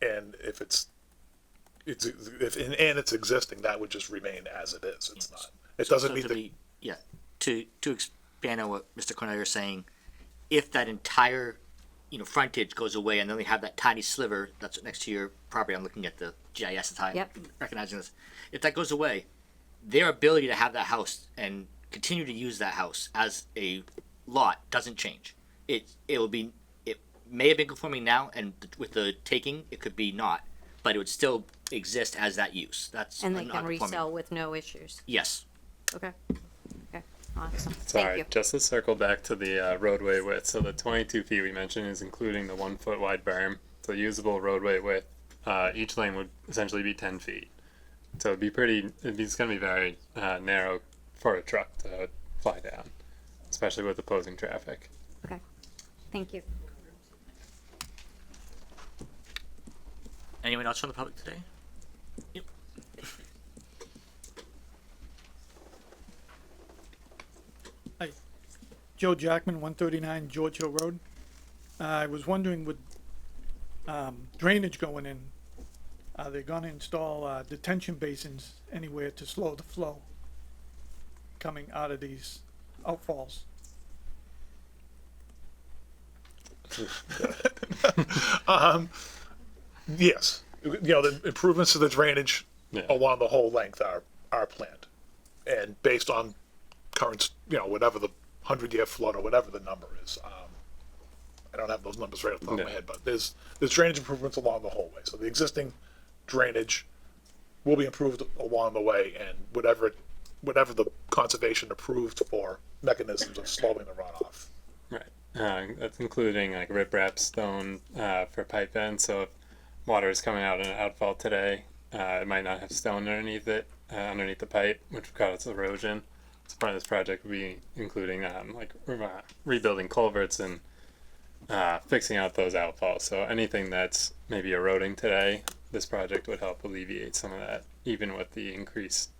and if it's existing, that would just remain as it is. It's not. It doesn't meet the. Yeah, to expand on what Mr. Cornell is saying, if that entire, frontage goes away and then they have that tiny sliver that's next to your property, I'm looking at the GIS at the time, Yep. recognizing this. If that goes away, their ability to have that house and continue to use that house as a lot doesn't change. It may have been conforming now, and with the taking, it could be not, but it would still exist as that use. That's And a they can non-conforming. resell with no issues. Yes. Okay. Okay, awesome. Thank Sorry, you. just to circle back to the roadway width. So the 22 feet we mentioned is including the 1 foot wide berm. So usable roadway width, each lane would essentially be 10 feet. So it's going to be very narrow for a truck to fly down, especially with opposing traffic. Okay, thank you. Anyone else from the public today? Yep. Hi, Joe Jackman, 139 George Hill Road. I was wondering with drainage going in, are they gonna install detention basins anywhere to slow the flow coming out of these outfalls? Yes, the improvements to the drainage Yeah. along the whole length are planned, and based on current, whatever the 100-year flood or whatever the number is. I don't have those numbers right off the top of my Yeah. head, but there's drainage improvements along the whole way. So the existing drainage will be improved along the way, and whatever the conservation approved for mechanisms of slowing the runoff. Right. That's including like riprap stone for pipe ends. So if water is coming out in an outfall today, it might not have stone underneath it, underneath the pipe, which would cause erosion. So part of this project would be including rebuilding culverts and fixing out those outfalls. So anything that's maybe eroding today, this project would help alleviate some of that, even with the increased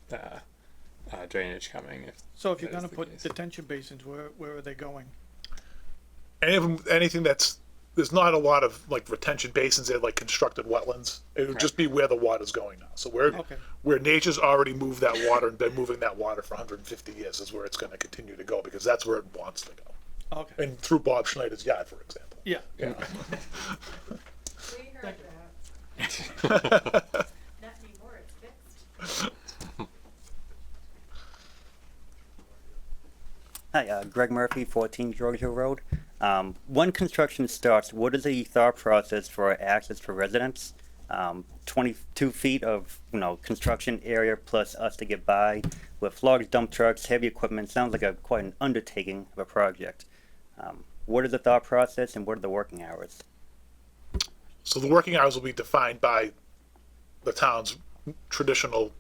drainage coming. So if you're that is gonna the put case. detention basins, where are they going? Anything there's not a lot of like retention basins there, like constructed wetlands. It would just be where the water's going now. So Okay. where nature's already moved that water and been moving that water for 150 years is where it's going to continue to go, because that's where it wants to go. Okay, And through Bob Schneider's yard, for example. yeah. Yeah. Hi, Greg Murphy, 14 George Hill Road. When construction starts, what is the thought process for access for residents? 22 feet of, construction area plus us to get by with large dump trucks, heavy equipment. Sounds like quite an undertaking of a project. What is the thought process and what are the working hours? So the working hours will be defined by the town's traditional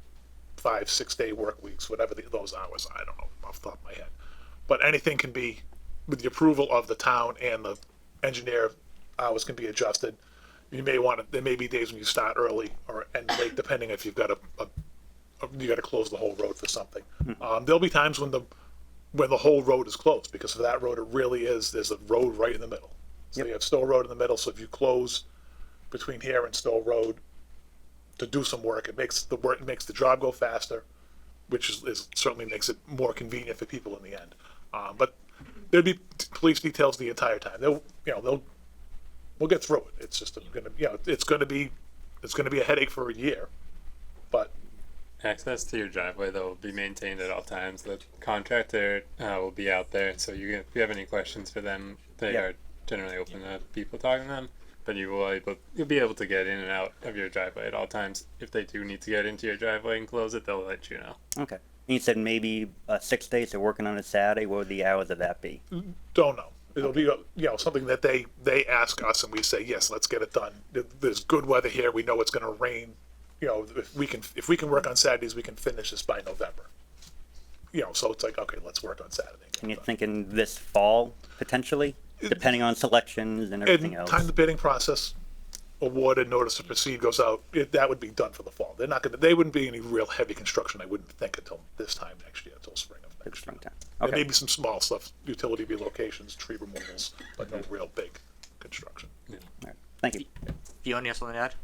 5-6 day work weeks, whatever those hours are. I don't know off the top of my head. But anything can be, with the approval of the town and the engineer, hours can be adjusted. You may there may be days when you start early or end late, depending if you've got a you gotta close the whole road for something. There'll be times when the whole road is closed, because for that road, it really is, there's a road right in the middle. So you have Stowe Road in the middle, so if you close between here and Stowe Road to do some work, it makes the job go faster, which is certainly makes it more convenient for people in the end. But there'd be police details the entire time. We'll get through it. It's just it's gonna be a headache for a year, but Access to your driveway though will be maintained at all times. The contractor will be out there, so if you have any questions for them, they are generally open to people talking to them. But you'll be able to get in and out of your driveway at all times. If they do need to get into your driveway and close it, they'll let you know. Okay. And you said maybe 6 days they're working on a Saturday. What would the hours of that be? don't know. It'll be something that they ask us and we say yes, let's get it done. There's good weather here. We know it's going to rain. If we can work on Saturdays, we can finish this by November. So it's like, okay, let's work on Saturday. And you're thinking this fall potentially, depending on selections and everything else. Time the bidding process, awarded, notice to proceed goes out. That would be done for the fall. They wouldn't be any real heavy construction, I wouldn't think, until this time next year, until spring of next year. Okay. And maybe some small stuff, utility relocations, tree removals, but no real big construction. All right. Thank you. Fiona, you have something to add?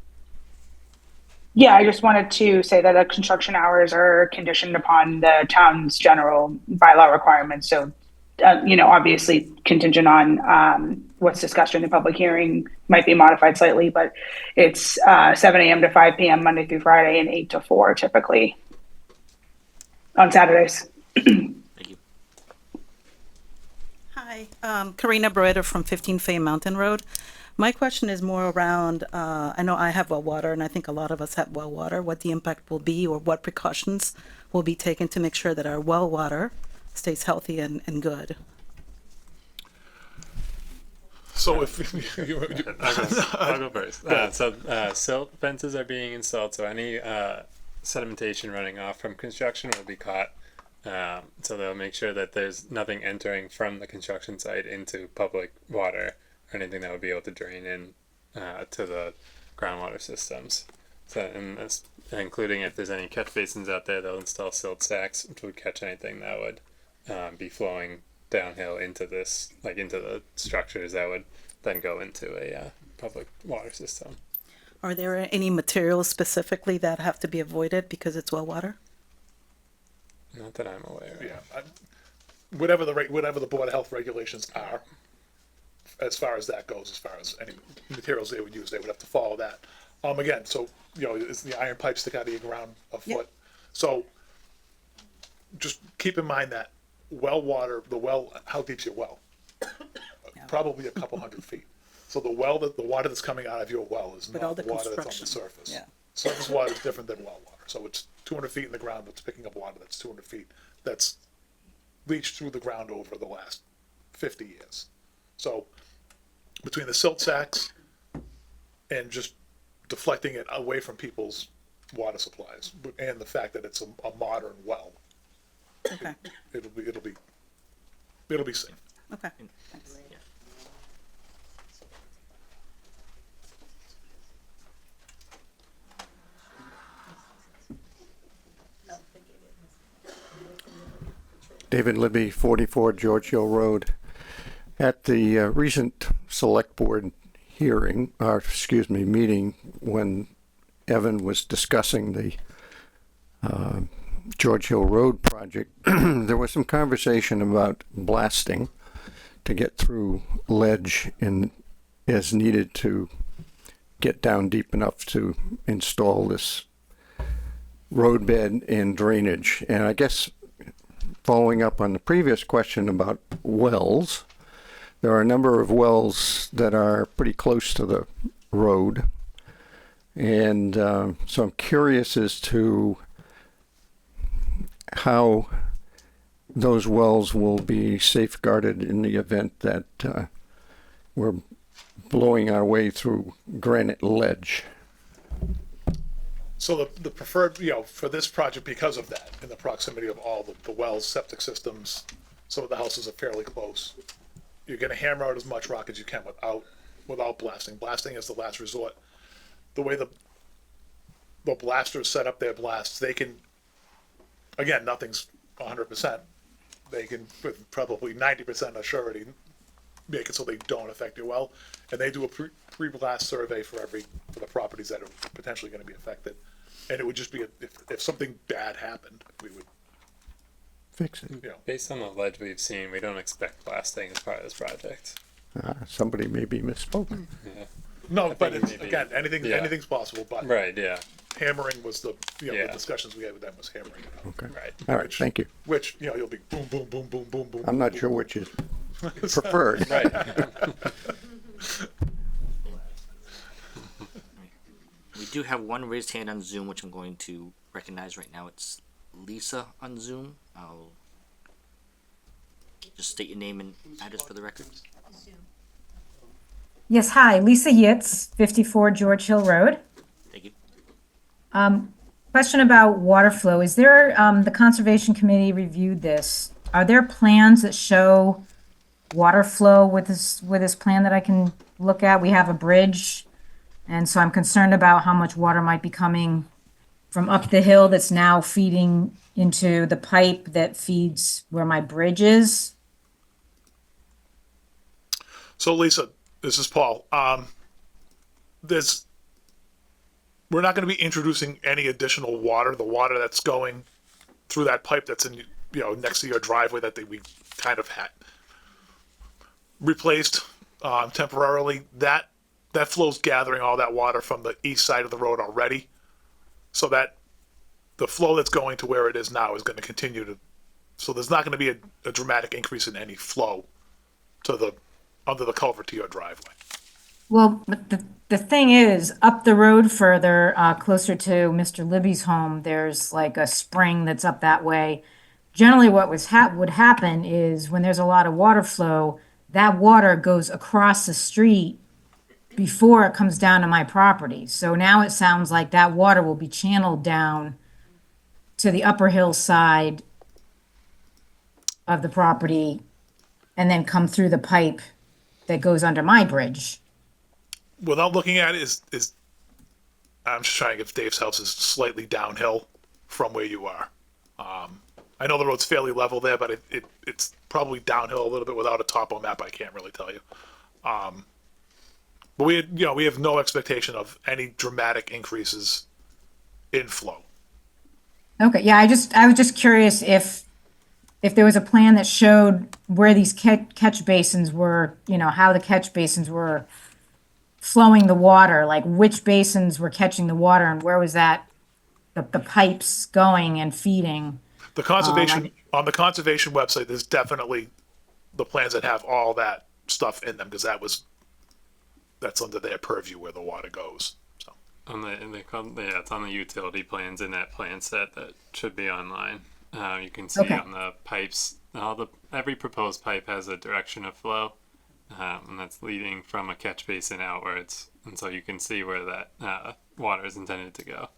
Yeah, I just wanted to say that the construction hours are conditioned upon the town's general bylaw requirements. So, obviously contingent on what's discussed during the public hearing might be modified slightly, but it's 7 a.m. to 5 p.m. Monday through Friday and 8 to 4 typically on Saturdays. Thank you. Hi, Karina Beretta from 15 Fay Mountain Road. My question is more around, I know I have well water, and I think a lot of us have well water, what the impact will be or what precautions will be taken to make sure that our well water stays healthy and good. So if I'll go first. Silt fences are being installed, so any sedimentation running off from construction will be caught. So they'll make sure that there's nothing entering from the construction site into public water or anything that would be able to drain in to the groundwater systems. So, and that's including if there's any catch basins out there, they'll install silt sacks, which would catch anything that would be flowing downhill into into the structures that would then go into a public water system. Are there any materials specifically that have to be avoided because it's well water? Not that I'm aware of. Yeah, whatever the Board of Health regulations are, as far as that goes, as far as any materials they would use, they would have to follow that. Again, so is the iron pipe stick out of your ground a foot? Yep. So just keep in mind that well water, how deep's your well? Probably a couple hundred feet. So the water that's coming out of your well is But all not the the water that's on the construction, surface. yeah. Surface water is different than well water. So it's 200 feet in the ground, that's picking up water that's 200 feet. That's leached through the ground over the last 50 years. So between the silt sacks and just deflecting it away from people's water supplies, and the fact that it's a modern well, Okay, it'll be safe. okay. Thanks. David Libby, 44 George Hill Road. At the recent select board meeting, when Evan was discussing the George Hill Road project, there was some conversation about blasting to get through ledge as needed to get down deep enough to install this roadbed and drainage. And I guess following up on the previous question about wells, there are a number of wells that are pretty close to the road. And so I'm curious as to how those wells will be safeguarded in the event that we're blowing our way through granite ledge. So the preferred, for this project, because of that, in the proximity of all the wells, septic systems, some of the houses are fairly close. You're gonna hammer out as much rock as you can without blasting. Blasting is the last resort. The way the blasters set up their blasts, they can again, nothing's 100%. They can, with probably 90% of surety, make it so they don't affect your well. And they do a pre-blast survey for the properties that are potentially going to be affected. And it would just be, if something bad happened, we would, Fix it. you know, Based on the ledge we've seen, we don't expect blasting as part of this project. Somebody may be misspoken. no, but think it's, maybe- again, yeah. anything's possible, but Right, yeah, hammering was the, the Yeah. discussions we had with them was hammering it out. Okay. right. All right, thank you. Which, you'll be boom, boom, boom, boom, boom, boom. I'm not boom, sure boom, which is boom. preferred. Right. We do have one raised hand on Zoom, which I'm going to recognize right now. It's Lisa on Zoom. I'll just state your name and address for the record. Yes, hi, Lisa Yitz, 54 George Hill Road. Thank you. Question about water flow. Is there, the Conservation Committee reviewed this. Are there plans that show water flow with this plan that I can look at? We have a bridge, and so I'm concerned about how much water might be coming from up the hill that's now feeding into the pipe that feeds where my bridge is. So Lisa, this is Paul. We're not going to be introducing any additional water. The water that's going through that pipe that's in, next to your driveway that we kind of had replaced temporarily. That flow's gathering all that water from the east side of the road already, so that the flow that's going to where it is now is going to continue to. So there's not going to be a dramatic increase in any flow to under the culvert to your driveway. Well, but the thing is, up the road further, closer to Mr. Libby's home, there's like a spring that's up that way. Generally, what would happen is when there's a lot of water flow, that water goes across the street before it comes down to my property. So now it sounds like that water will be channeled down to the upper hillside of the property and then come through the pipe that goes under my bridge. Without looking at it, is I'm just trying to give Dave's house is slightly downhill from where you are. I know the road's fairly level there, but it's probably downhill a little bit without a topo map. I can't really tell you. But we have no expectation of any dramatic increases in flow. Okay, yeah, I was just curious if there was a plan that showed where these catch basins were, how the catch basins were flowing the water, like which basins were catching the water and where was that, the pipes going and feeding. The conservation on the conservation website, there's definitely the plans that have all that stuff in them because that's under their purview where the water goes. So It's on the utility plans in that plan set that should be online. You can see on the pipes, every proposed pipe has a direction of flow, and that's leading from a catch basin outwards, and so you can see where that water is intended to go.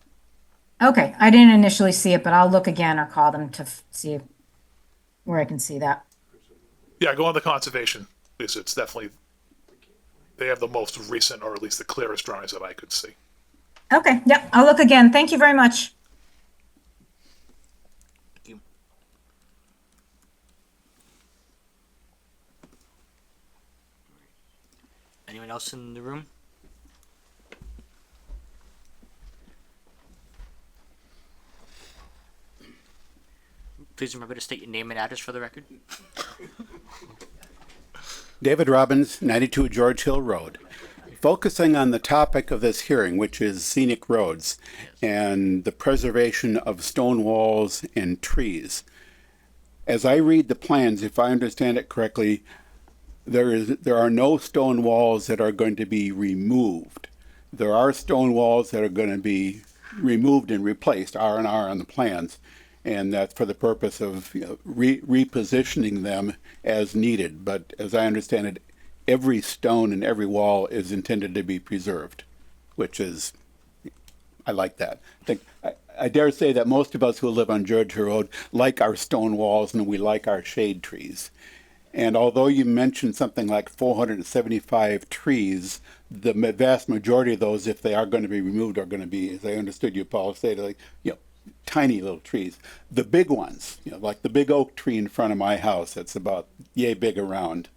Okay, I didn't initially see it, but I'll look again or call them to see where I can see that. Yeah, go on the conservation. It's definitely, they have the most recent or at least the clearest drawings that I could see. Okay, yep, I'll look again. Thank you very much. Thank you. Anyone else in the room? Please remember to state your name and address for the record. David Robbins, 92 George Hill Road. Focusing on the topic of this hearing, which is scenic roads and the preservation of stone walls and trees. As I read the plans, if I understand it correctly, there are no stone walls that are going to be removed. There are stone walls that are going to be removed and replaced, R&R on the plans, and that's for the purpose of repositioning them as needed. But as I understand it, every stone and every wall is intended to be preserved, which is, I like that. I dare say that most of us who live on George Hill Road like our stone walls and we like our shade trees. And although you mentioned something like 475 trees, the vast majority of those, if they are going to be removed, are going to be, as I understood you, Paul, say, like, tiny little trees. The big ones, like the big oak tree in front of my house, that's about yay big around.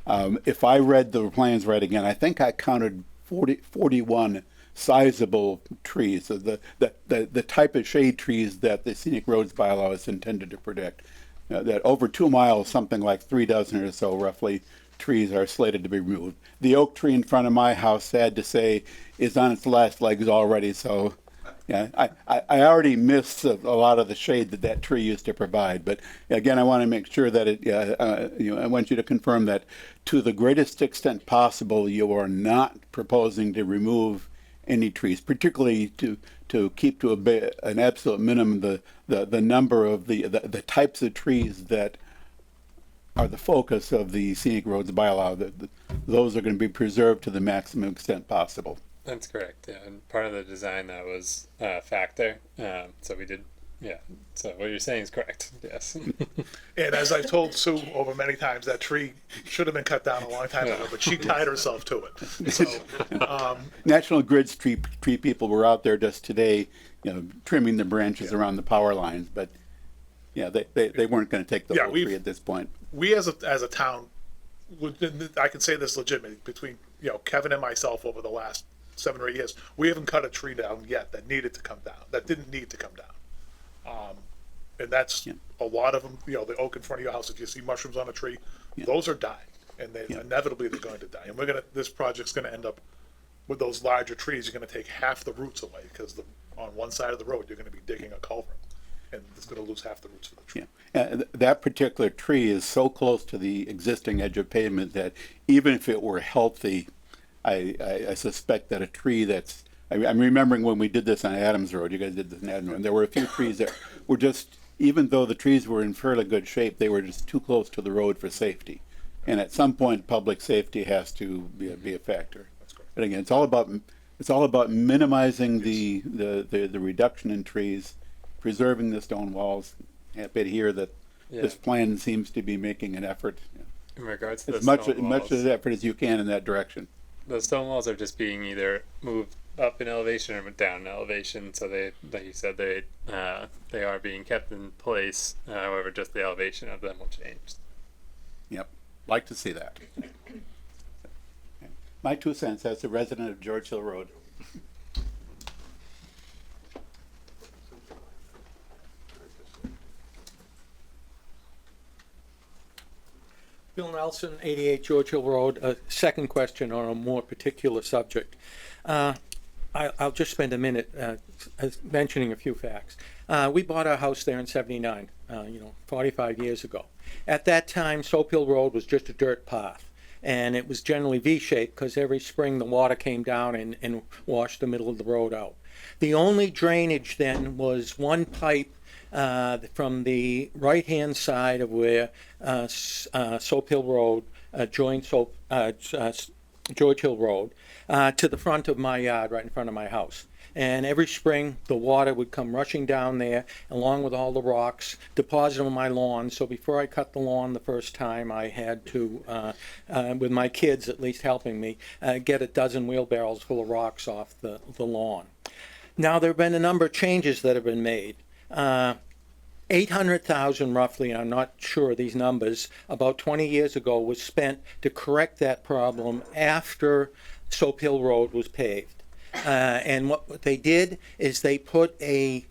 If I read the plans right again, I think I counted 41 sizable trees, so the type of shade trees that the scenic roads bylaw is intended to protect. That over 2 miles, something like 3 dozen or so roughly trees are slated to be removed. The oak tree in front of my house, sad to say, is on its last legs already, so yeah, I already missed a lot of the shade that tree used to provide. But again, I want to make sure that I want you to confirm that to the greatest extent possible, you are not proposing to remove any trees, particularly to keep to an absolute minimum the number of the types of trees that are the focus of the scenic roads bylaw. Those are going to be preserved to the maximum extent possible. That's correct. Yeah, and part of the design that was a factor. So we did. Yeah. So what you're saying is correct. Yes. And as I've told Sue over many times, that tree should have been cut down a long time ago, but she tied herself to it. So, National Grid's tree people were out there just today, trimming the branches around the power lines, but yeah, they weren't going to take the whole tree at this point. we as a town, I can say this legitimately, between Kevin and myself over the last 7 or 8 years, we haven't cut a tree down yet that needed to come down, that didn't need to come down. And that's a lot of them. The oak in front of your house, if you see mushrooms on a tree, those are dying, and inevitably they're going to die. And this project's going to end up with those larger trees. You're going to take half the roots away because on one side of the road you're going to be digging a culvert, and it's going to lose half the roots of the tree. That particular tree is so close to the existing edge of pavement that even if it were healthy, I suspect that a tree that's, I'm remembering when we did this on Adams Road, you guys did this in Adams Road, and there were a few trees that were just, even though the trees were in fairly good shape, they were just too close to the road for safety. And at some point, public safety has to be a factor. But again, it's all about minimizing the reduction in trees, preserving the stone walls. Happy to hear that this plan seems to be making an effort. In regards to as much of the effort as you can in that direction. The stone walls are just being either moved up in elevation or down in elevation. So they, like you said, they are being kept in place. However, just the elevation of them will change. Yep, like to see that. My 2 cents as a resident of George Hill Road. Bill Nelson, 88 George Hill Road. A second question on a more particular subject. I'll just spend a minute mentioning a few facts. We bought our house there in '79, 45 years ago. At that time, Soap Hill Road was just a dirt path, and it was generally V-shaped because every spring the water came down and washed the middle of the road out. The only drainage then was one pipe from the right-hand side of where Soap Hill Road joined George Hill Road to the front of my yard, right in front of my house. And every spring, the water would come rushing down there, along with all the rocks, deposit on my lawn. So before I cut the lawn the first time, I had to, with my kids at least helping me, get a dozen wheelbarrows full of rocks off the lawn. Now, there have been a number of changes that have been made. 800,000 roughly, I'm not sure of these numbers, about 20 years ago was spent to correct that problem after Soap Hill Road was paved. And what they did is they put a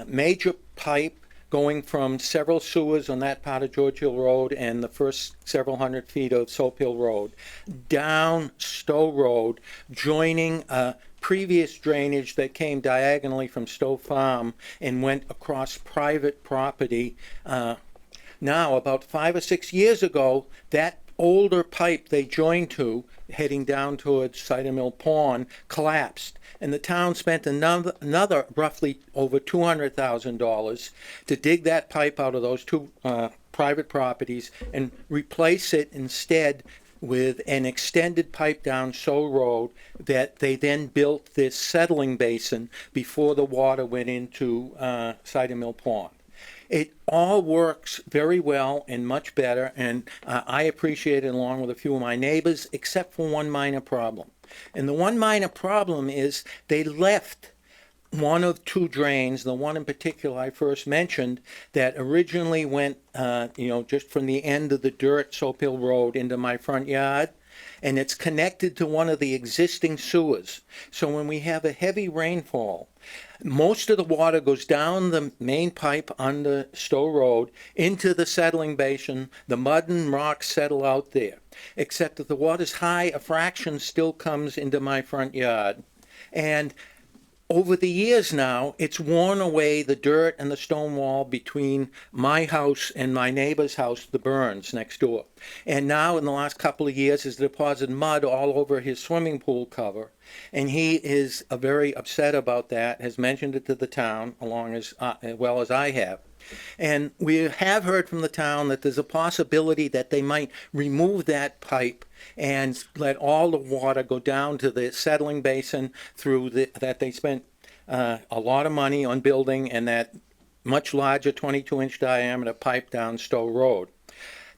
major pipe going from several sewers on that part of George Hill Road and the first several hundred feet of Soap Hill Road down Stowe Road, joining previous drainage that came diagonally from Stowe Farm and went across private property. Now, about 5 or 6 years ago, that older pipe they joined to, heading down towards Cider Mill Pond, collapsed. And the town spent another roughly over $200,000 to dig that pipe out of those two private properties and replace it instead with an extended pipe down Stowe Road that they then built this settling basin before the water went into Cider Mill Pond. It all works very well and much better, and I appreciate it along with a few of my neighbors, except for one minor problem. And the one minor problem is they left one of two drains, the one in particular I first mentioned, that originally went, just from the end of the dirt Soap Hill Road into my front yard. And it's connected to one of the existing sewers. So when we have a heavy rainfall, most of the water goes down the main pipe under Stowe Road into the settling basin. The mud and rocks settle out there. Except that the water's high, a fraction still comes into my front yard. And over the years now, it's worn away the dirt and the stone wall between my house and my neighbor's house, the Burns, next door. And now, in the last couple of years, has deposited mud all over his swimming pool cover. And he is very upset about that, has mentioned it to the town, as well as I have. And we have heard from the town that there's a possibility that they might remove that pipe and let all the water go down to the settling basin that they spent a lot of money on building, and that much larger 22-inch diameter pipe down Stowe Road.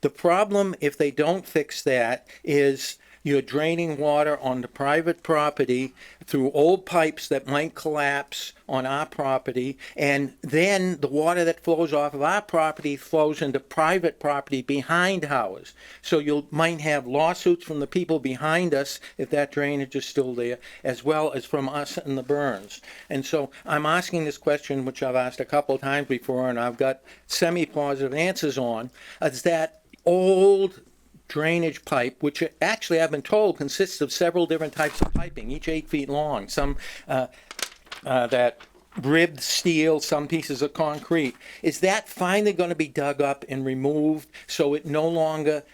The problem, if they don't fix that, is you're draining water onto private property through old pipes that might collapse on our property, and then the water that flows off of our property flows into private property behind ours. So you might have lawsuits from the people behind us if that drainage is still there, as well as from us and the Burns. And so I'm asking this question, which I've asked a couple of times before, and I've got semi-positive answers on, is that old drainage pipe, which actually I've been told consists of several different types of piping, each 8 feet long, some that ribbed steel, some pieces of concrete. Is that finally going to be dug up and removed so it no longer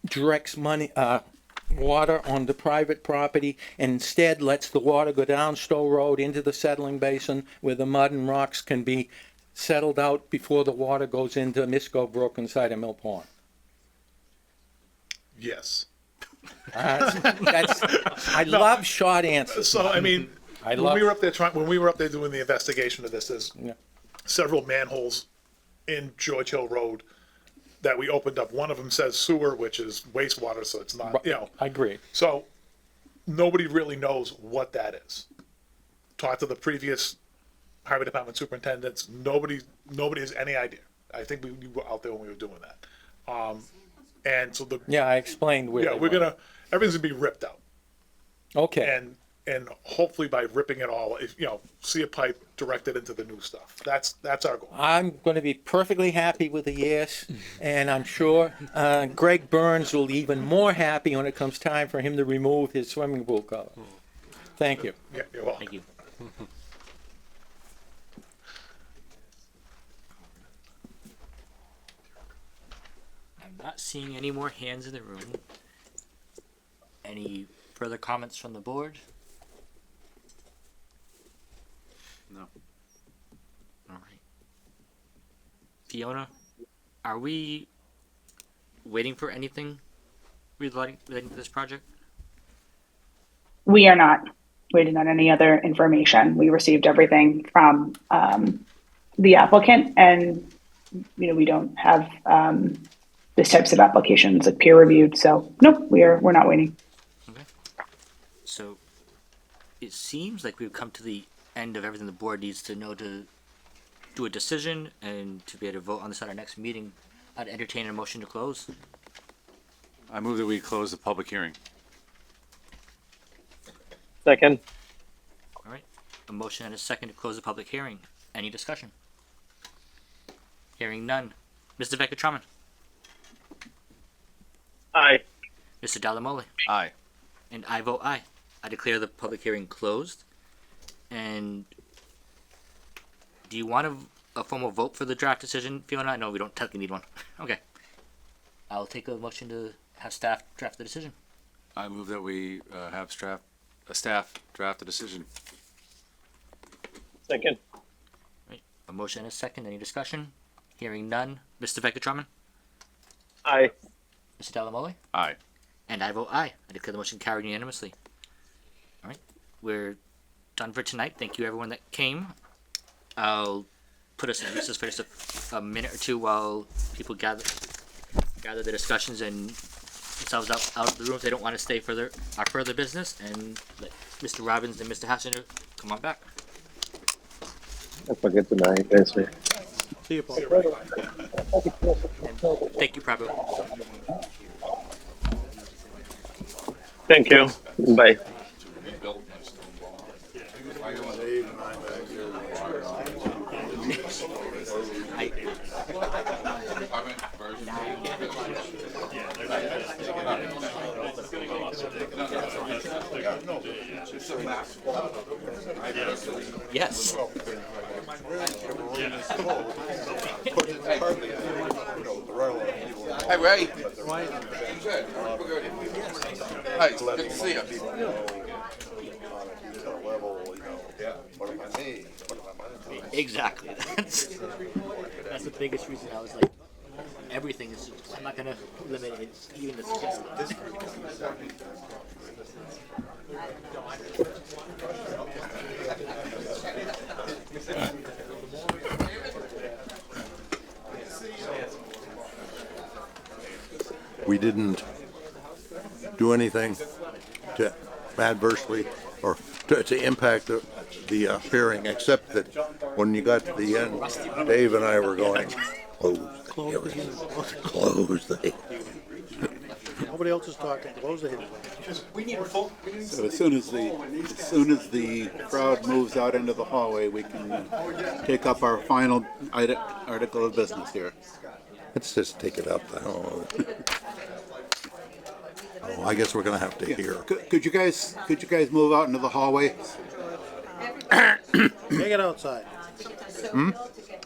directs water onto private property, and instead lets the water go down Stowe Road into the settling basin where the mud and rocks can be settled out before the water goes into Misco Brook inside of Mill Pond? Yes. I love short answers. So I mean, when we were up there doing the investigation of this, there's several manholes in George Hill Road that we opened up. One of them says sewer, which is wastewater, so it's not, I agree. So nobody really knows what that is. Talked to the previous highway department superintendents. Nobody has any idea. I think we were out there when we were doing that. And so I explained where. Yeah, everything's gonna be ripped out. Okay. And hopefully by ripping it all, see a pipe directed into the new stuff. That's our goal. I'm going to be perfectly happy with a yes, and I'm sure Greg Burns will be even more happy when it comes time for him to remove his swimming pool cover. Thank you. Yeah, you're welcome. Thank you. I'm not seeing any more hands in the room. Any further comments from the board? No. All right. Fiona, are we waiting for anything relating to this project? We are not waiting on any other information. We received everything from the applicant, and we don't have these types of applications like peer reviewed. So no, we're not waiting. Okay. So it seems like we've come to the end of everything the board needs to know to do a decision and to be able to vote on this at our next meeting. I'd entertain a motion to close. I move that we close the public hearing. Second. All right. A motion and a second to close the public hearing. Any discussion? Hearing none. Mr. Veckatraman? Aye. Mr. Dalamole? Aye. And I vote aye. I declare the public hearing closed. And do you want a formal vote for the draft decision, Fiona? No, we don't technically need one. Okay. I'll take a motion to have staff draft the decision. I move that we have staff draft the decision. Second. Right. A motion and a second. Any discussion? Hearing none. Mr. Veckatraman? Aye. Mr. Dalamole? Aye. And I vote aye. I declare the motion carried unanimously. All right. We're done for tonight. Thank you everyone that came. I'll put us in recess for just a minute or two while people gather their discussions and themselves out of the room if they don't want to stay further business, and let Mr. Robbins and Mr. Hassner come on back. Have a good night, guys. See you, Paul. Thank you, Prabhu. Thank you. Bye. Yes. Hi, Ray. Hi, it's good to see you. Exactly. That's the biggest reason I was like, everything is. I'm not gonna limit it even to suggest that. We didn't do anything to adversely or to impact the hearing, except that when you got to the end, Dave and I were going, close the hearing. Nobody else is talking. Close the hearing. So as soon as the crowd moves out into the hallway, we can take up our final article of business here. Let's just take it up the hall. Oh, I guess we're gonna have to hear. Could you guys move out into the hallway? Take it outside.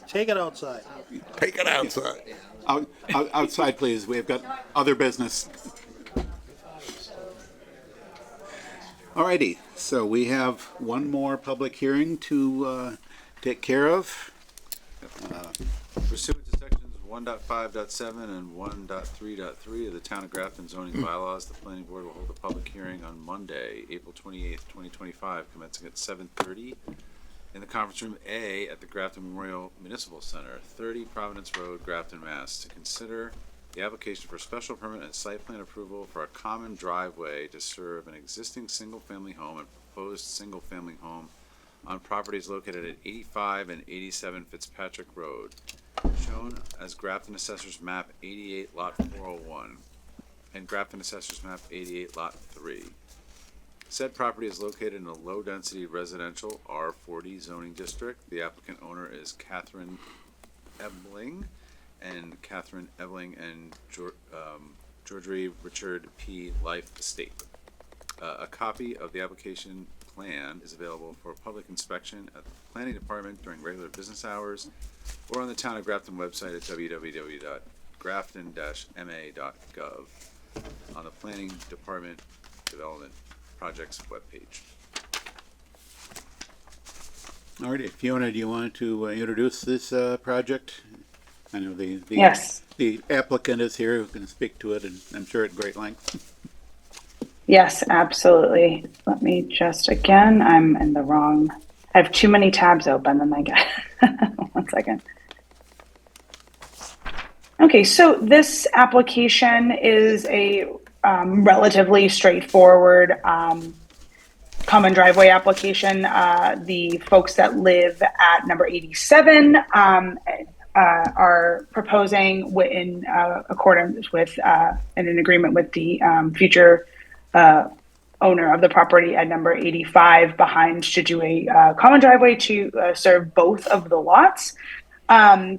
Take it outside. Take it outside. Outside, please. We've got other business. Alrighty, so we have one more public hearing to take care of. Pursuant to sections 1.5.7 and 1.3.3 of the Town of Grafton zoning bylaws, the planning board will hold a public hearing on Monday, April 28th, 2025, commencing at 7:30 in the conference room A at the Grafton Memorial Municipal Center, 30 Providence Road, Grafton, Mass, to consider the application for special permit and site plan approval for a common driveway to serve an existing single-family home and proposed single-family home on properties located at 85 and 87 Fitzpatrick Road, shown as Grafton Assessor's Map 88 Lot 401 and Grafton Assessor's Map 88 Lot 3. Said property is located in a low-density residential R40 zoning district. The applicant owner is Catherine Ebling and Georgie Richard P. Life Estate. A copy of the application plan is available for public inspection at the planning department during regular business hours or on the Town of Grafton website at www.grafton-ma.gov on the planning department development projects webpage. Alrighty, Fiona, do you want to introduce this project? I know Yes. the applicant is here who can speak to it, and I'm sure at great length. Yes, absolutely. Let me just, again, I'm in the wrong, I have too many tabs open and I get, 1 second. Okay, so this application is a relatively straightforward common driveway application. The folks that live at number 87 are proposing in accordance with and in agreement with the future owner of the property at number 85 behind to do a common driveway to serve both of the lots.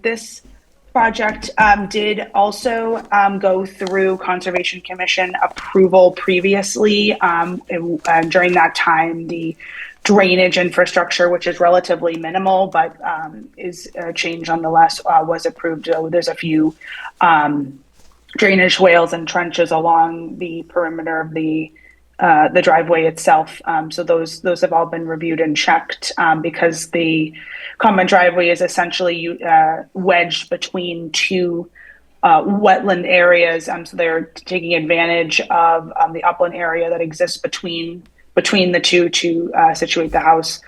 This project did also go through Conservation Commission approval previously. During that time, the drainage infrastructure, which is relatively minimal, but is a change nonetheless, was approved. There's a few drainage swales and trenches along the perimeter of the driveway itself. So those have all been reviewed and checked because the common driveway is essentially wedged between two wetland areas. So they're taking advantage of the upland area that exists between the two to situate the house.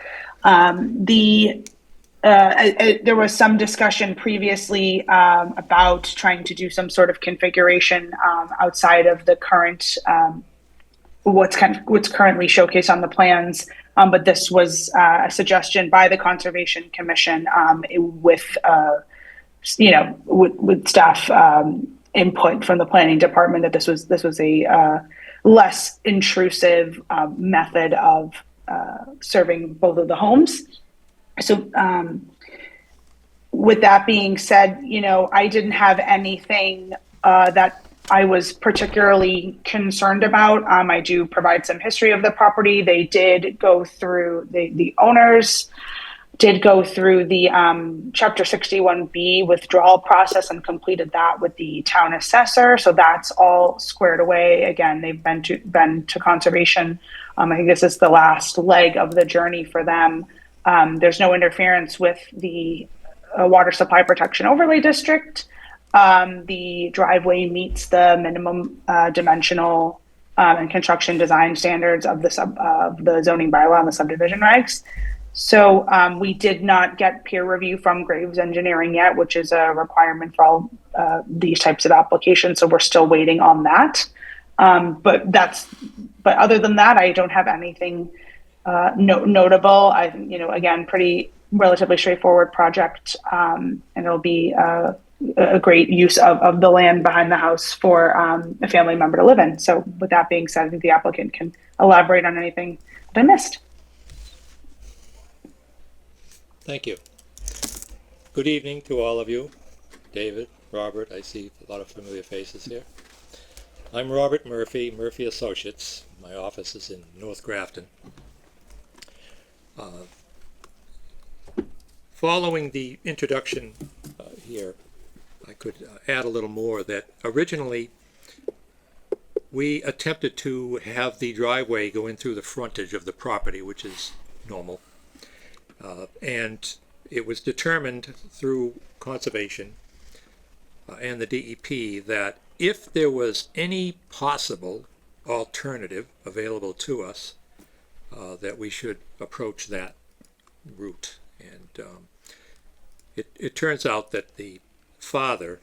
There was some discussion previously about trying to do some sort of configuration outside of the current what's currently showcased on the plans. But this was a suggestion by the Conservation Commission with with staff input from the planning department that this was a less intrusive method of serving both of the homes. So with that being said, I didn't have anything that I was particularly concerned about. I do provide some history of the property. They did go through, the owners did go through the Chapter 61B withdrawal process and completed that with the town assessor. So that's all squared away. Again, they've been to conservation. I think this is the last leg of the journey for them. There's no interference with the water supply protection overlay district. The driveway meets the minimum dimensional and construction design standards of the zoning bylaw and the subdivision regs. So we did not get peer review from Graves Engineering yet, which is a requirement for all these types of applications. So we're still waiting on that. But other than that, I don't have anything notable. Again, pretty relatively straightforward project, and it'll be a great use of the land behind the house for a family member to live in. So with that being said, I think the applicant can elaborate on anything that I missed. Thank you. Good evening to all of you. David, Robert, I see a lot of familiar faces here. I'm Robert Murphy, Murphy Associates. My office is in North Grafton. Following the introduction here, I could add a little more that originally we attempted to have the driveway go in through the frontage of the property, which is normal. And it was determined through conservation and the DEP that if there was any possible alternative available to us, that we should approach that route. And it turns out that the father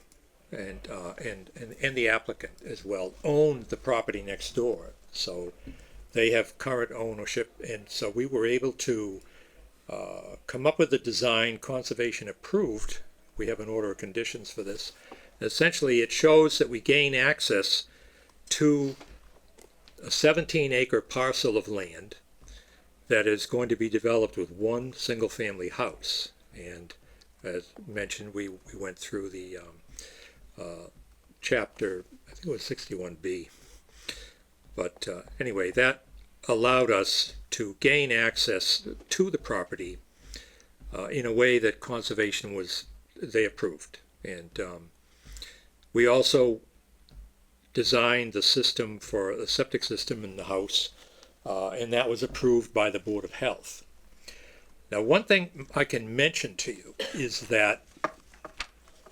and the applicant as well owned the property next door, so they have current ownership, and so we were able to come up with a design conservation approved. We have an order of conditions for this. Essentially, it shows that we gain access to a 17-acre parcel of land that is going to be developed with one single-family house. And as mentioned, we went through the chapter, I think it was 61B. But anyway, that allowed us to gain access to the property in a way that conservation they approved. And we also designed the system for the septic system in the house, and that was approved by the Board of Health. Now, one thing I can mention to you is that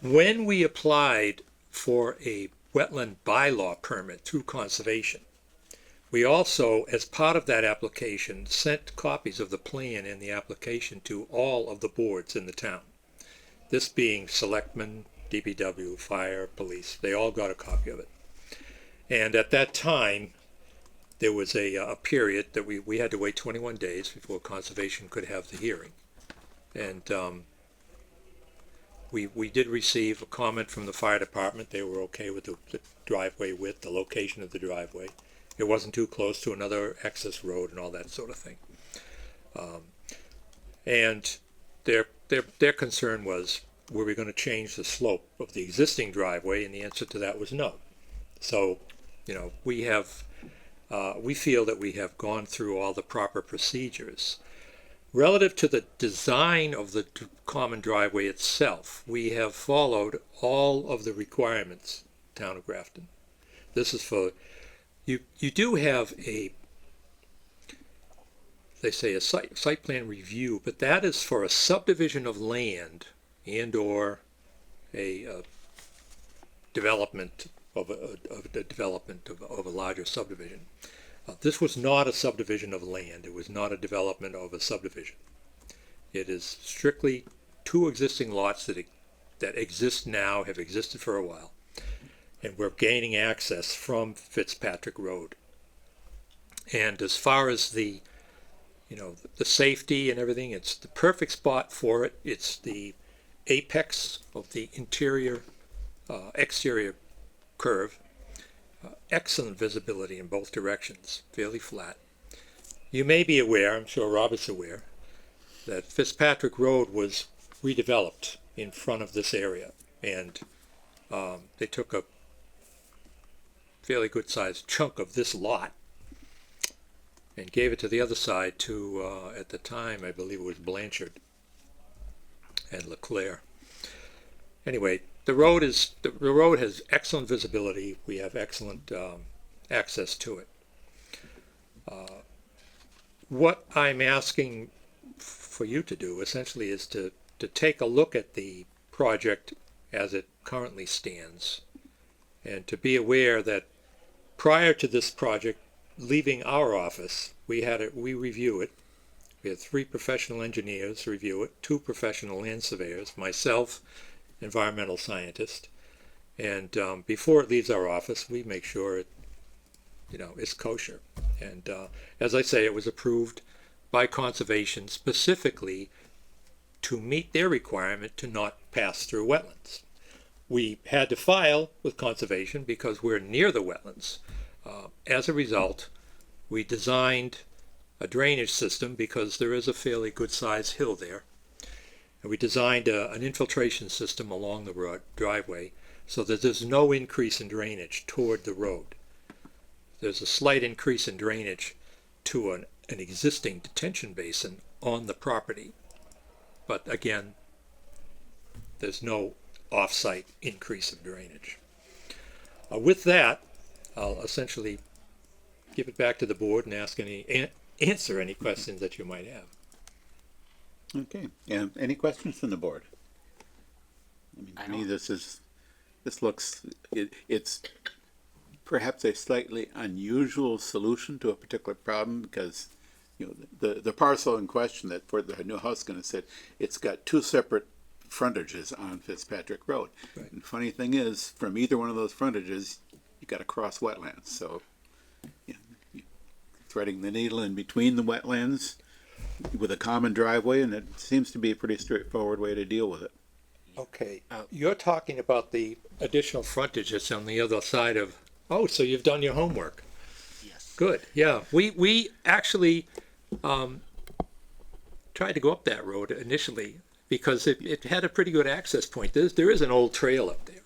when we applied for a wetland bylaw permit through conservation, we also, as part of that application, sent copies of the plan and the application to all of the boards in the town. This being selectmen, DPW, fire, police, they all got a copy of it. And at that time, there was a period that we had to wait 21 days before conservation could have the hearing. And we did receive a comment from the fire department. They were okay with the driveway width, the location of the driveway. It wasn't too close to another access road and all that sort of thing. And their concern was, were we going to change the slope of the existing driveway? And the answer to that was no. So, we feel that we have gone through all the proper procedures. Relative to the design of the common driveway itself, we have followed all of the requirements, Town of Grafton. This is for, you do have they say a site plan review, but that is for a subdivision of land and or a development of a larger subdivision. This was not a subdivision of land. It was not a development of a subdivision. It is strictly two existing lots that exist now, have existed for a while, and we're gaining access from Fitzpatrick Road. And as far as the you know, the safety and everything. It's the perfect spot for it. It's the apex of the exterior curve. Excellent visibility in both directions, fairly flat. You may be aware, I'm sure Robert's aware, that Fitzpatrick Road was redeveloped in front of this area, and they took a fairly good sized chunk of this lot and gave it to the other side to, at the time, I believe it was Blanchard and Leclerc. Anyway, the road has excellent visibility. We have excellent access to it. What I'm asking for you to do essentially is to take a look at the project as it currently stands, and to be aware that prior to this project leaving our office, we review it. We had 3 professional engineers review it, 2 professional land surveyors, myself, environmental scientist, and before it leaves our office, we make sure it, you know, is kosher. And as I say, it was approved by conservation specifically to meet their requirement to not pass through wetlands. We had to file with conservation because we're near the wetlands. As a result, we designed a drainage system because there is a fairly good sized hill there. And we designed an infiltration system along the driveway so that there's no increase in drainage toward the road. There's a slight increase in drainage to an existing detention basin on the property. But again, there's no off-site increase of drainage. With that, I'll essentially give it back to the board and answer any questions that you might have. Okay, any questions from the board? I mean, to me, it's perhaps a slightly unusual solution to a particular problem, because, you know, the parcel in question that for the new house is going to sit, it's got 2 separate frontages on Fitzpatrick Road. Right. And the funny thing is, from either one of those frontages, you got to cross wetlands. So, you know, threading the needle in between the wetlands with a common driveway, and it seems to be a pretty straightforward way to deal with it. Okay, you're talking about the additional frontage that's on the other side of, oh, so you've done your homework. Yes. Good, yeah. We actually tried to go up that road initially because it had a pretty good access point. There is an old trail up there,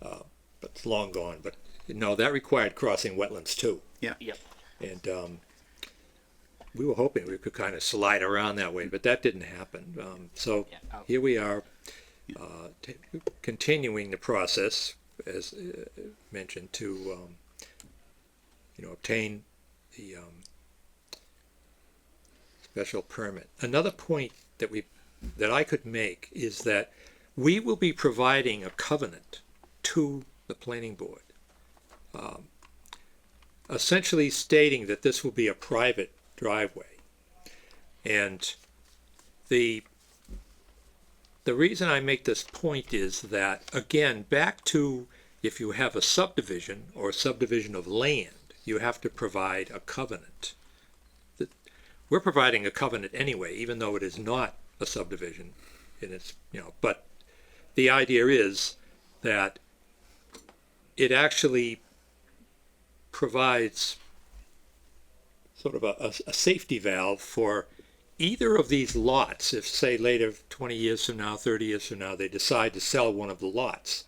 but it's long gone. But no, that required crossing wetlands too. Yeah. Yep. And we were hoping we could kind of slide around that way, but that didn't happen. So here we are, continuing the process, as mentioned, to obtain the special permit. Another point that I could make is that we will be providing a covenant to the planning board, essentially stating that this will be a private driveway. And the reason I make this point is that, again, back to if you have a subdivision or a subdivision of land, you have to provide a covenant. We're providing a covenant anyway, even though it is not a subdivision, and it's, but the idea is that it actually provides sort of a safety valve for either of these lots. If, say, later, 20 years from now, 30 years from now, they decide to sell one of the lots,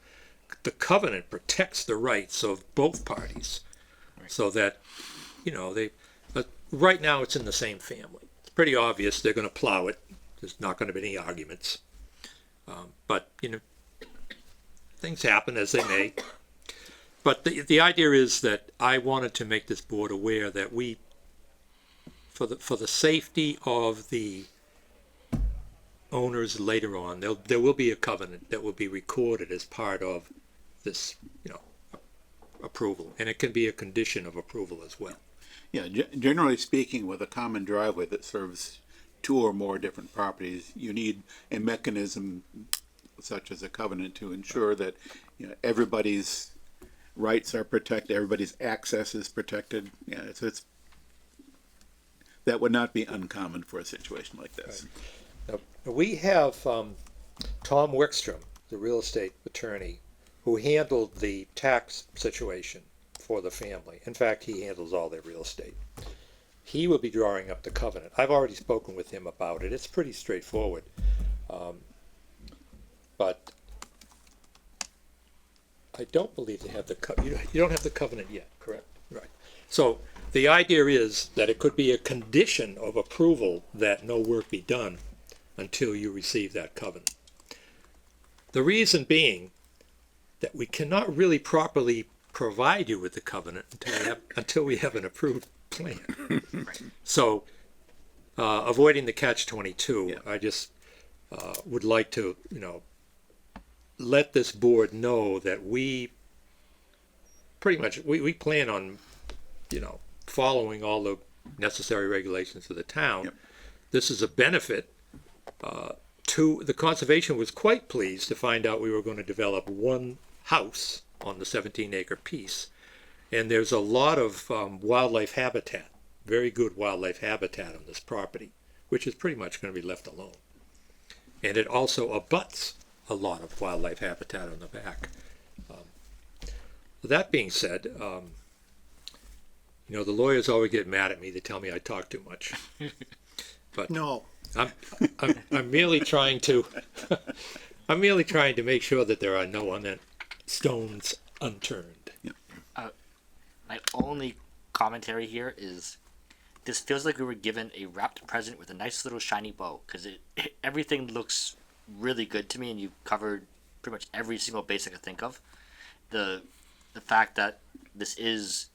the covenant protects the rights of both parties, so that, right now it's in the same family. It's pretty obvious they're going to plow it. There's not going to be any arguments. But, things happen as they may. But the idea is that I wanted to make this board aware that we, for the safety of the owners later on, there will be a covenant that will be recorded as part of this, approval, and it can be a condition of approval as well. Yeah, generally speaking, with a common driveway that serves 2 or more different properties, you need a mechanism such as a covenant to ensure that everybody's rights are protected, everybody's access is protected. Yeah, it's that would not be uncommon for a situation like this. Now, we have Tom Wickstrom, the real estate attorney, who handled the tax situation for the family. In fact, he handles all their real estate. He will be drawing up the covenant. I've already spoken with him about it. It's pretty straightforward. But I don't believe they have the, you don't have the covenant yet, correct? Right. So the idea is that it could be a condition of approval that no work be done until you receive that covenant. The reason being that we cannot really properly provide you with the covenant until we have an approved plan. So, avoiding the catch-22, I just would like to, let this board know that we pretty much, we plan on, following all the necessary regulations of the town. This is a benefit to, the conservation was quite pleased to find out we were going to develop one house on the 17-acre piece. And there's a lot of wildlife habitat, very good wildlife habitat on this property, which is pretty much going to be left alone. And it also abuts a lot of wildlife habitat on the back. That being said, the lawyers always get mad at me. They tell me I talk too much. But No. I'm merely trying to I'm merely trying to make sure that there are no stones unturned. My only commentary here is this feels like we were given a wrapped present with a nice little shiny bow, because everything looks really good to me, and you've covered pretty much every single base I could think of. The fact that this is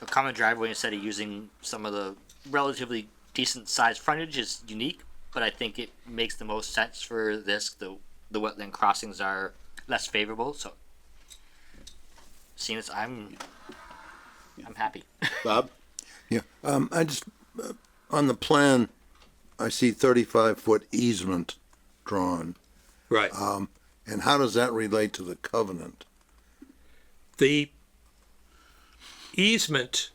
a common driveway instead of using some of the relatively decent sized frontage is unique, but I think it makes the most sense for this. The wetland crossings are less favorable, so seeing this, I'm happy. Bob? Yeah, I just, on the plan, I see 35-foot easement drawn. Right. And how does that relate to the covenant? The easement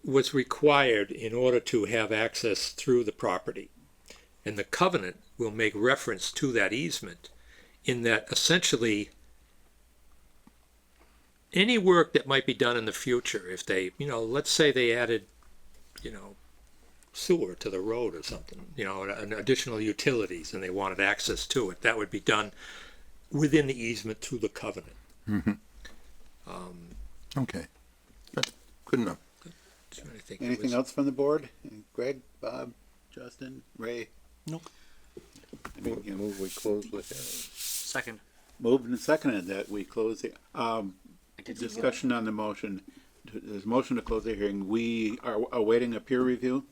was required in order to have access through the property. And the covenant will make reference to that easement in that essentially any work that might be done in the future, if they, let's say they added, sewer to the road or something, an additional utilities, and they wanted access to it, that would be done within the easement through the covenant. Mm-hmm. Okay. That's good enough. Anything else from the board? Greg, Bob, Justin, Ray? Nope. Move we close the hearing. Second. Moved and seconded that we close the, discussion on the motion. There's a motion to close the hearing. We are awaiting a peer review.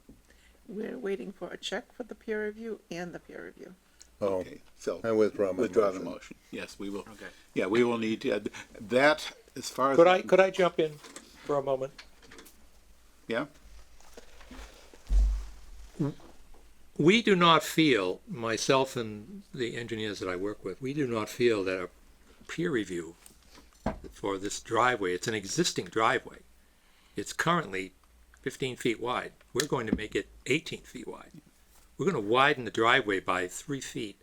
We're waiting for a check for the peer review and the peer review. Oh, Okay, so I withdraw my withdraw the motion. motion. Yes, we will. Okay. Yeah, we will need to, that, as far as. Could I jump in for a moment? Yeah? We do not feel, myself and the engineers that I work with, we do not feel that a peer review for this driveway, it's an existing driveway. It's currently 15 feet wide. We're going to make it 18 feet wide. We're going to widen the driveway by 3 feet.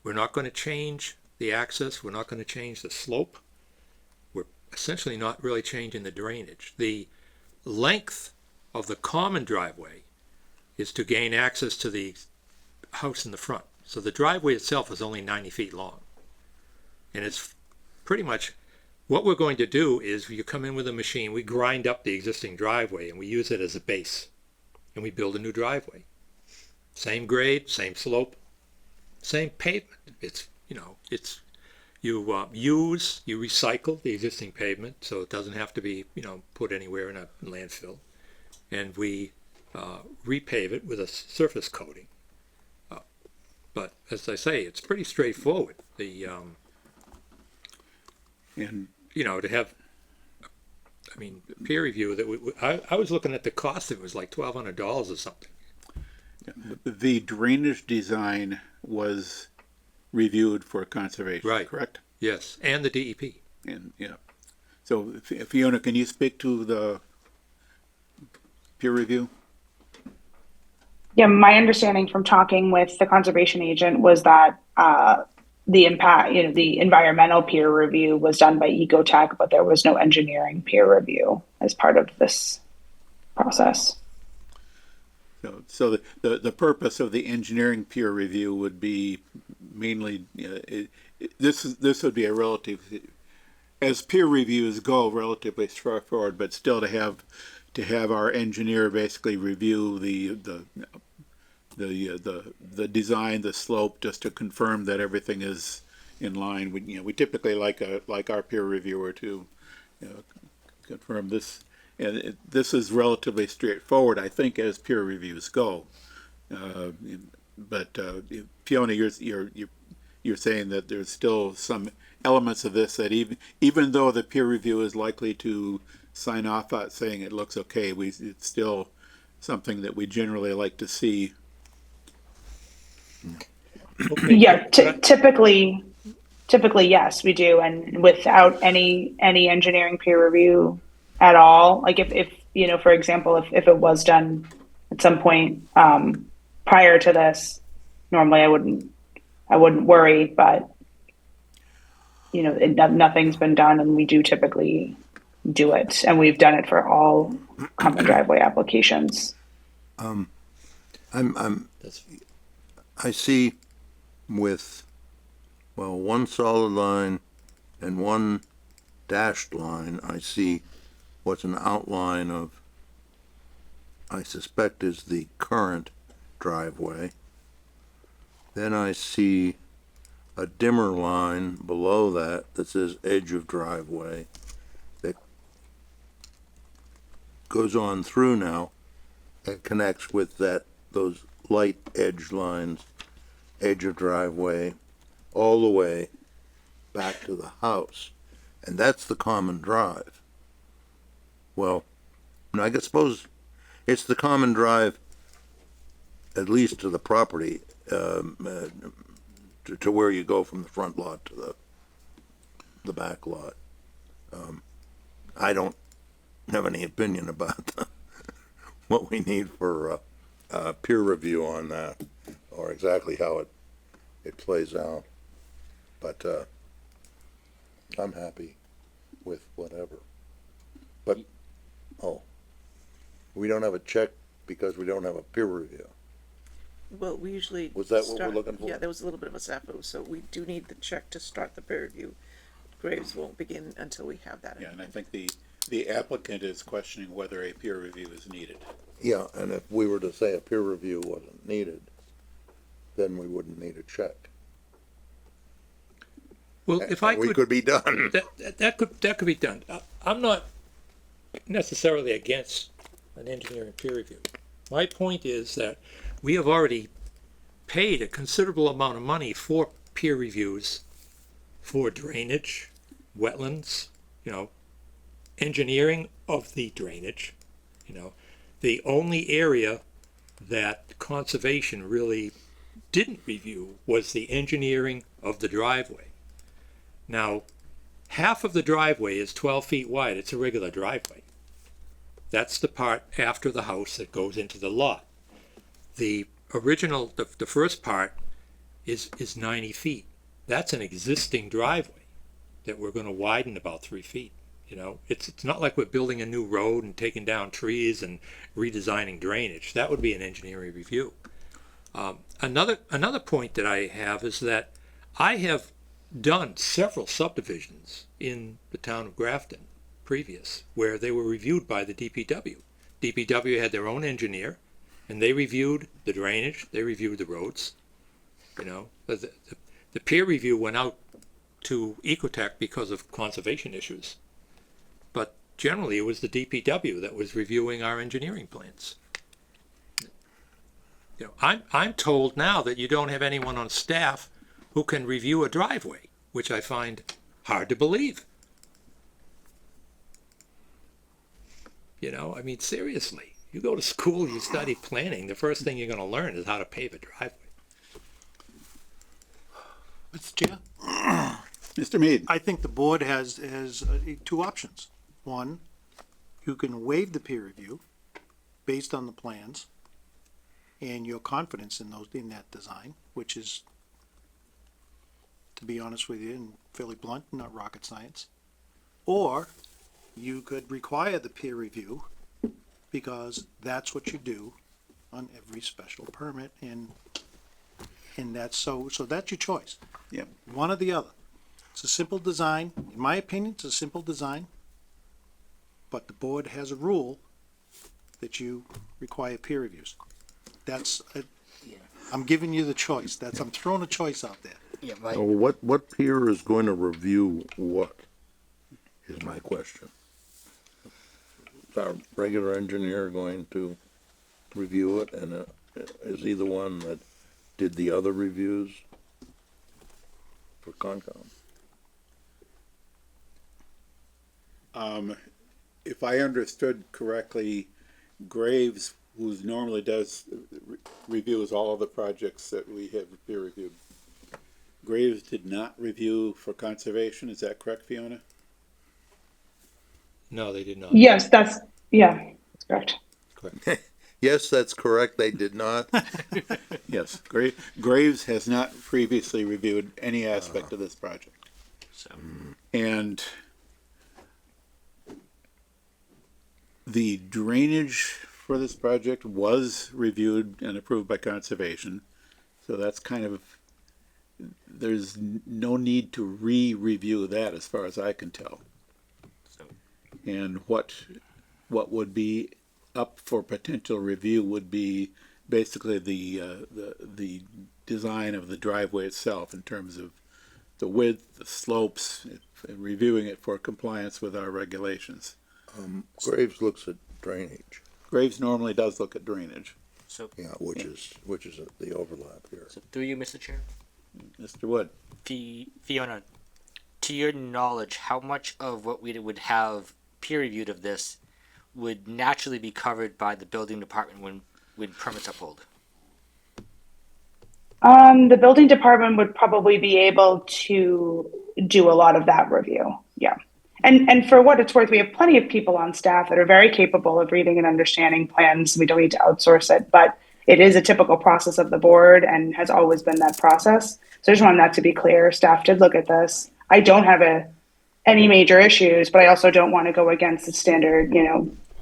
We're not going to change the access. We're not going to change the slope. We're essentially not really changing the drainage. The length of the common driveway is to gain access to the house in the front. So the driveway itself is only 90 feet long. And it's pretty much, what we're going to do is you come in with a machine, we grind up the existing driveway and we use it as a base. And we build a new driveway. Same grade, same slope, same pavement. It's, you recycle the existing pavement so it doesn't have to be, put anywhere in a landfill. And we repave it with a surface coating. But as I say, it's pretty straightforward. The, And to have, peer review that I was looking at the cost, it was like $1,200 or something. the drainage design was reviewed for conservation, Right. correct? Yes, and the DEP. And, yeah. So Fiona, can you speak to the peer review? Yeah, my understanding from talking with the conservation agent was that the impact, the environmental peer review was done by Ecotech, but there was no engineering peer review as part of this process. So the purpose of the engineering peer review would be mainly, this would be a relative, as peer reviews go, relatively straightforward, but still to have our engineer basically review the design, the slope, just to confirm that everything is in line. We typically like our peer reviewer to confirm this. And this is relatively straightforward, I think, as peer reviews go. But Fiona, you're saying that there's still some elements of this that even though the peer review is likely to sign off on saying it looks okay, it's still something that we generally like to see. Okay. Yeah, typically, yes, we do, and without any engineering peer review at all. Like if for example, if it was done at some point prior to this, normally I wouldn't worry, but nothing's been done, and we do typically do it, and we've done it for all common driveway applications. I see with, one solid line and one dashed line, I see what's an outline of, I suspect is the current driveway. Then I see a dimmer line below that says edge of driveway that goes on through now and connects with those light edge lines, edge of driveway, all the way back to the house. And that's the common drive. Well, I suppose it's the common drive, at least to the property, to where you go from the front lot to the back lot. I don't have any opinion about what we need for peer review on that, or exactly how it plays out. But I'm happy with whatever. But we don't have a check because we don't have a peer review. Well, we usually. Was that what we're looking for? Yeah, there was a little bit of a snafu, so we do need the check to start the peer review. Graves won't begin until we have that. Yeah, and I think the applicant is questioning whether a peer review is needed. Yeah, and if we were to say a peer review wasn't needed, then we wouldn't need a check. Well, if I We could be done. that could be done. I'm not necessarily against an engineering peer review. My point is that we have already paid a considerable amount of money for peer reviews for drainage, wetlands, engineering of the drainage. The only area that conservation really didn't review was the engineering of the driveway. Now, half of the driveway is 12 feet wide. It's a regular driveway. That's the part after the house that goes into the lot. The original, the first part is 90 feet. That's an existing driveway that we're going to widen about 3 feet. It's not like we're building a new road and taking down trees and redesigning drainage. That would be an engineering review. Another point that I have is that I have done several subdivisions in the town of Grafton previous where they were reviewed by the DPW. DPW had their own engineer, and they reviewed the drainage, they reviewed the roads. The peer review went out to Ecotech because of conservation issues. But generally, it was the DPW that was reviewing our engineering plans. I'm told now that you don't have anyone on staff who can review a driveway, which I find hard to believe. Seriously, you go to school, you study planning, the first thing you're going to learn is how to pave a driveway. Mr. Chair? Mr. Mead. I think the board has two options. One, you can waive the peer review based on the plans and your confidence in that design, which is, to be honest with you, and fairly blunt, not rocket science. Or you could require the peer review because that's what you do on every special permit, and that's so that's your choice. Yep. One or the other. It's a simple design. In my opinion, it's a simple design. But the board has a rule that you require peer reviews. I'm giving you the choice. I'm throwing a choice out there. Yeah, right. Oh, what peer is going to review what, is my question. Is our regular engineer going to review it, and is he the one that did the other reviews for Concom? If I understood correctly, Graves, who normally does reviews all of the projects that we have peer reviewed, Graves did not review for conservation. Is that correct, Fiona? No, they did not. Yes, that's correct. Yes, that's correct, they did not. Yes, Graves has not previously reviewed any aspect of this project. So, And the drainage for this project was reviewed and approved by conservation. So that's kind of, there's no need to re-review that as far as I can tell. And what would be up for potential review would be basically the design of the driveway itself in terms of the width, the slopes, and reviewing it for compliance with our regulations. Graves looks at drainage. Graves normally does look at drainage. so, Yeah, which is the overlap here. so through you, Mr. Chair. Mr. Wood? Fiona, to your knowledge, how much of what we would have peer reviewed of this would naturally be covered by the building department when permits uphold? The building department would probably be able to do a lot of that review. Yeah. And for what it's worth, we have plenty of people on staff that are very capable of reading and understanding plans. We don't need to outsource it, but it is a typical process of the board and has always been that process. So I just wanted that to be clear. Staff did look at this. I don't have any major issues, but I also don't want to go against the standard,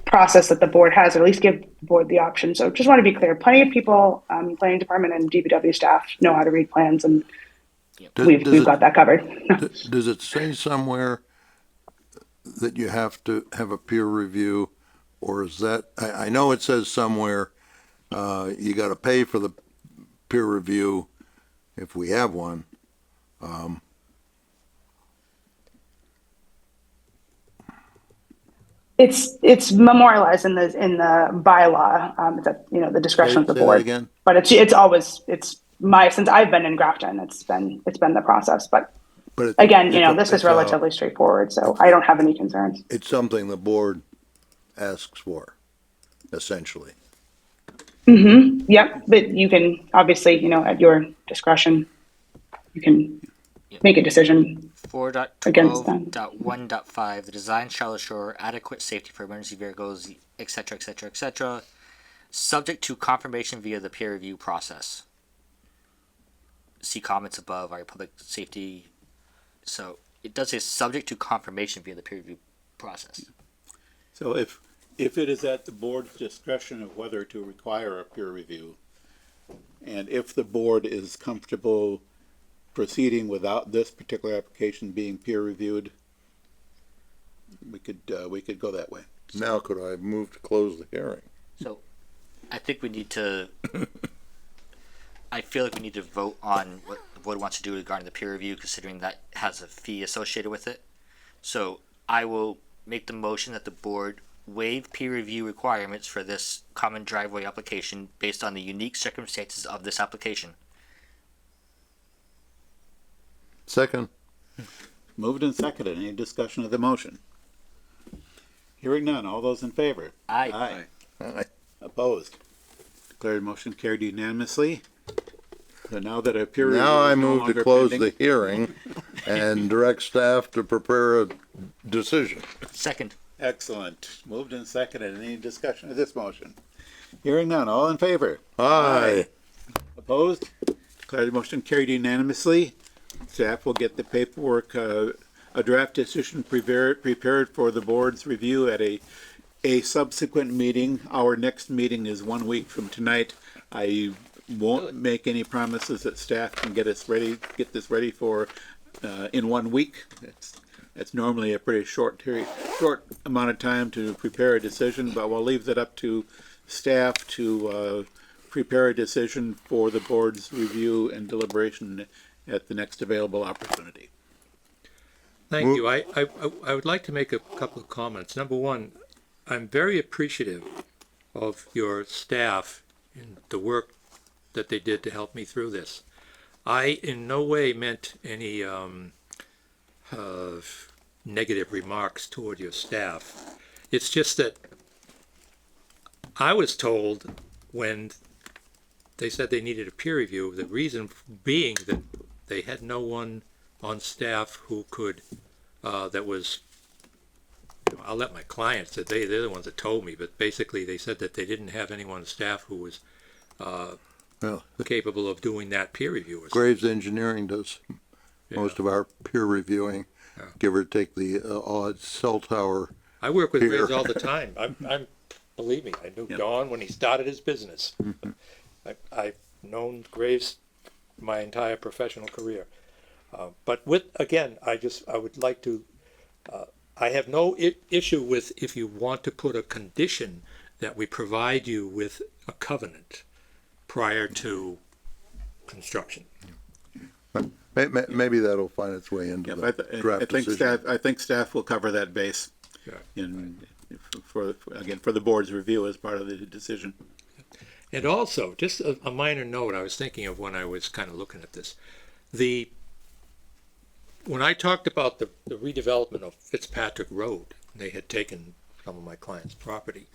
process that the board has, or at least give the board the option. So just want to be clear. Plenty of people, planning department and DPW staff know how to read plans, and we've got that covered. Does it say somewhere that you have to have a peer review, or is that, I know it says somewhere, you gotta pay for the peer review if we have one. It's memorialized in the bylaw. It's at the discretion of the Say that board. again? But it's always since I've been in Grafton, it's been the process. But again, this is relatively straightforward, so I don't have any concerns. It's something the board asks for, essentially. Mm-hmm. Yep. But you can obviously, at your discretion, you can make a decision. 4.12.1.5, the design shall assure adequate safety for emergency vehicles, etc., etc., etc., subject to confirmation via the peer review process. See comments above, our public safety. So it does say subject to confirmation via the peer review process. So if it is at the board's discretion of whether to require a peer review, and if the board is comfortable proceeding without this particular application being peer reviewed, we could go that way. Now could I move to close the hearing? So I think we need to I feel like we need to vote on what the board wants to do regarding the peer review, considering that has a fee associated with it. So I will make the motion that the board waive peer review requirements for this common driveway application based on the unique circumstances of this application. Second. Moved and seconded. Any discussion of the motion? Hearing none. All those in favor? Aye. Aye. Opposed? Declared motion carried unanimously. So now that a peer review Now I is no move to longer close pending- the hearing and direct staff to prepare a decision. Second. Excellent. Moved and seconded. Any discussion of this motion? Hearing none, all in favor? Aye. Opposed? Declare the motion carried unanimously. Staff will get the paperwork, a draft decision prepared for the board's review at a subsequent meeting. Our next meeting is 1 week from tonight. I won't make any promises that staff can get this ready for, in 1 week. That's normally a pretty short amount of time to prepare a decision, but we'll leave that up to staff to, prepare a decision for the board's review and deliberation at the next available opportunity. Thank you. I would like to make a couple of comments. Number one, I'm very appreciative of your staff and the work that they did to help me through this. I in no way meant any negative remarks toward your staff. It's just that I was told when they said they needed a peer review, the reason being that they had no one on staff who could, that was, I'll let my clients, that they're the ones that told me, but basically they said that they didn't have anyone on staff who was capable of doing that peer review. Graves Engineering does most of our peer reviewing, give or take the odd cell tower. I work with peer. Graves all the time. I'm believe me, I knew Don when he started his business. I've known Graves my entire professional career. But again, I would like to, I have no issue with if you want to put a condition that we provide you with a covenant prior to construction. Maybe that'll find its way into the draft decision. I think staff will cover that base for the board's review as part of the decision. And also, just a minor note I was thinking of when I was kind of looking at this. When I talked about the redevelopment of Fitzpatrick Road, they had taken some of my client's property.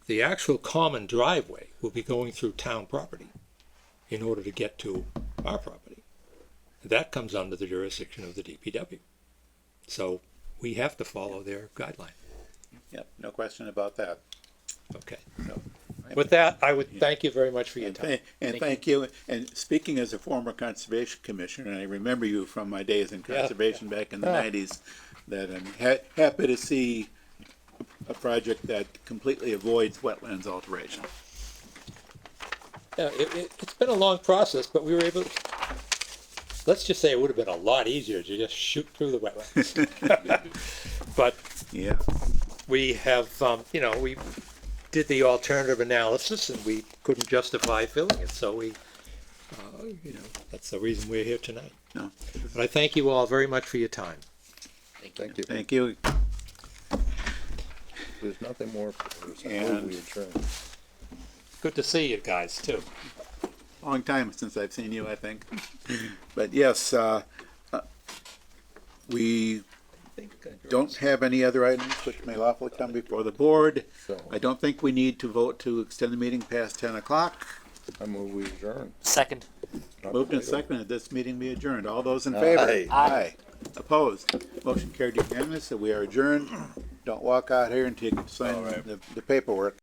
The actual common driveway will be going through town property in order to get to our property. That comes under the jurisdiction of the DPW. So we have to follow their guideline. Yep, no question about that. Okay. With that, I would thank you very much for your time. Thank you. And speaking as a former conservation commissioner, and I remember you from my days in conservation back in the 90s, that I'm happy to see a project that completely avoids wetlands alteration. Yeah, it's been a long process, but we were able to, let's just say it would have been a lot easier to just shoot through the wetlands. But yeah, we have, we did the alternative analysis and we couldn't justify filling it, so we, that's the reason we're here tonight. No. But I thank you all very much for your time. Thank you. Thank you. There's nothing more. And we adjourn. Good to see you guys too. Long time since I've seen you, I think. But yes, we don't have any other items which may lawfully come before the board. I don't think we need to vote to extend the meeting past 10 o'clock. I move we adjourn. Second. Moved and seconded, this meeting be adjourned. All those in favor? Aye. Opposed? Motion carried unanimous, so we are adjourned. Don't walk out here until you can sign the paperwork.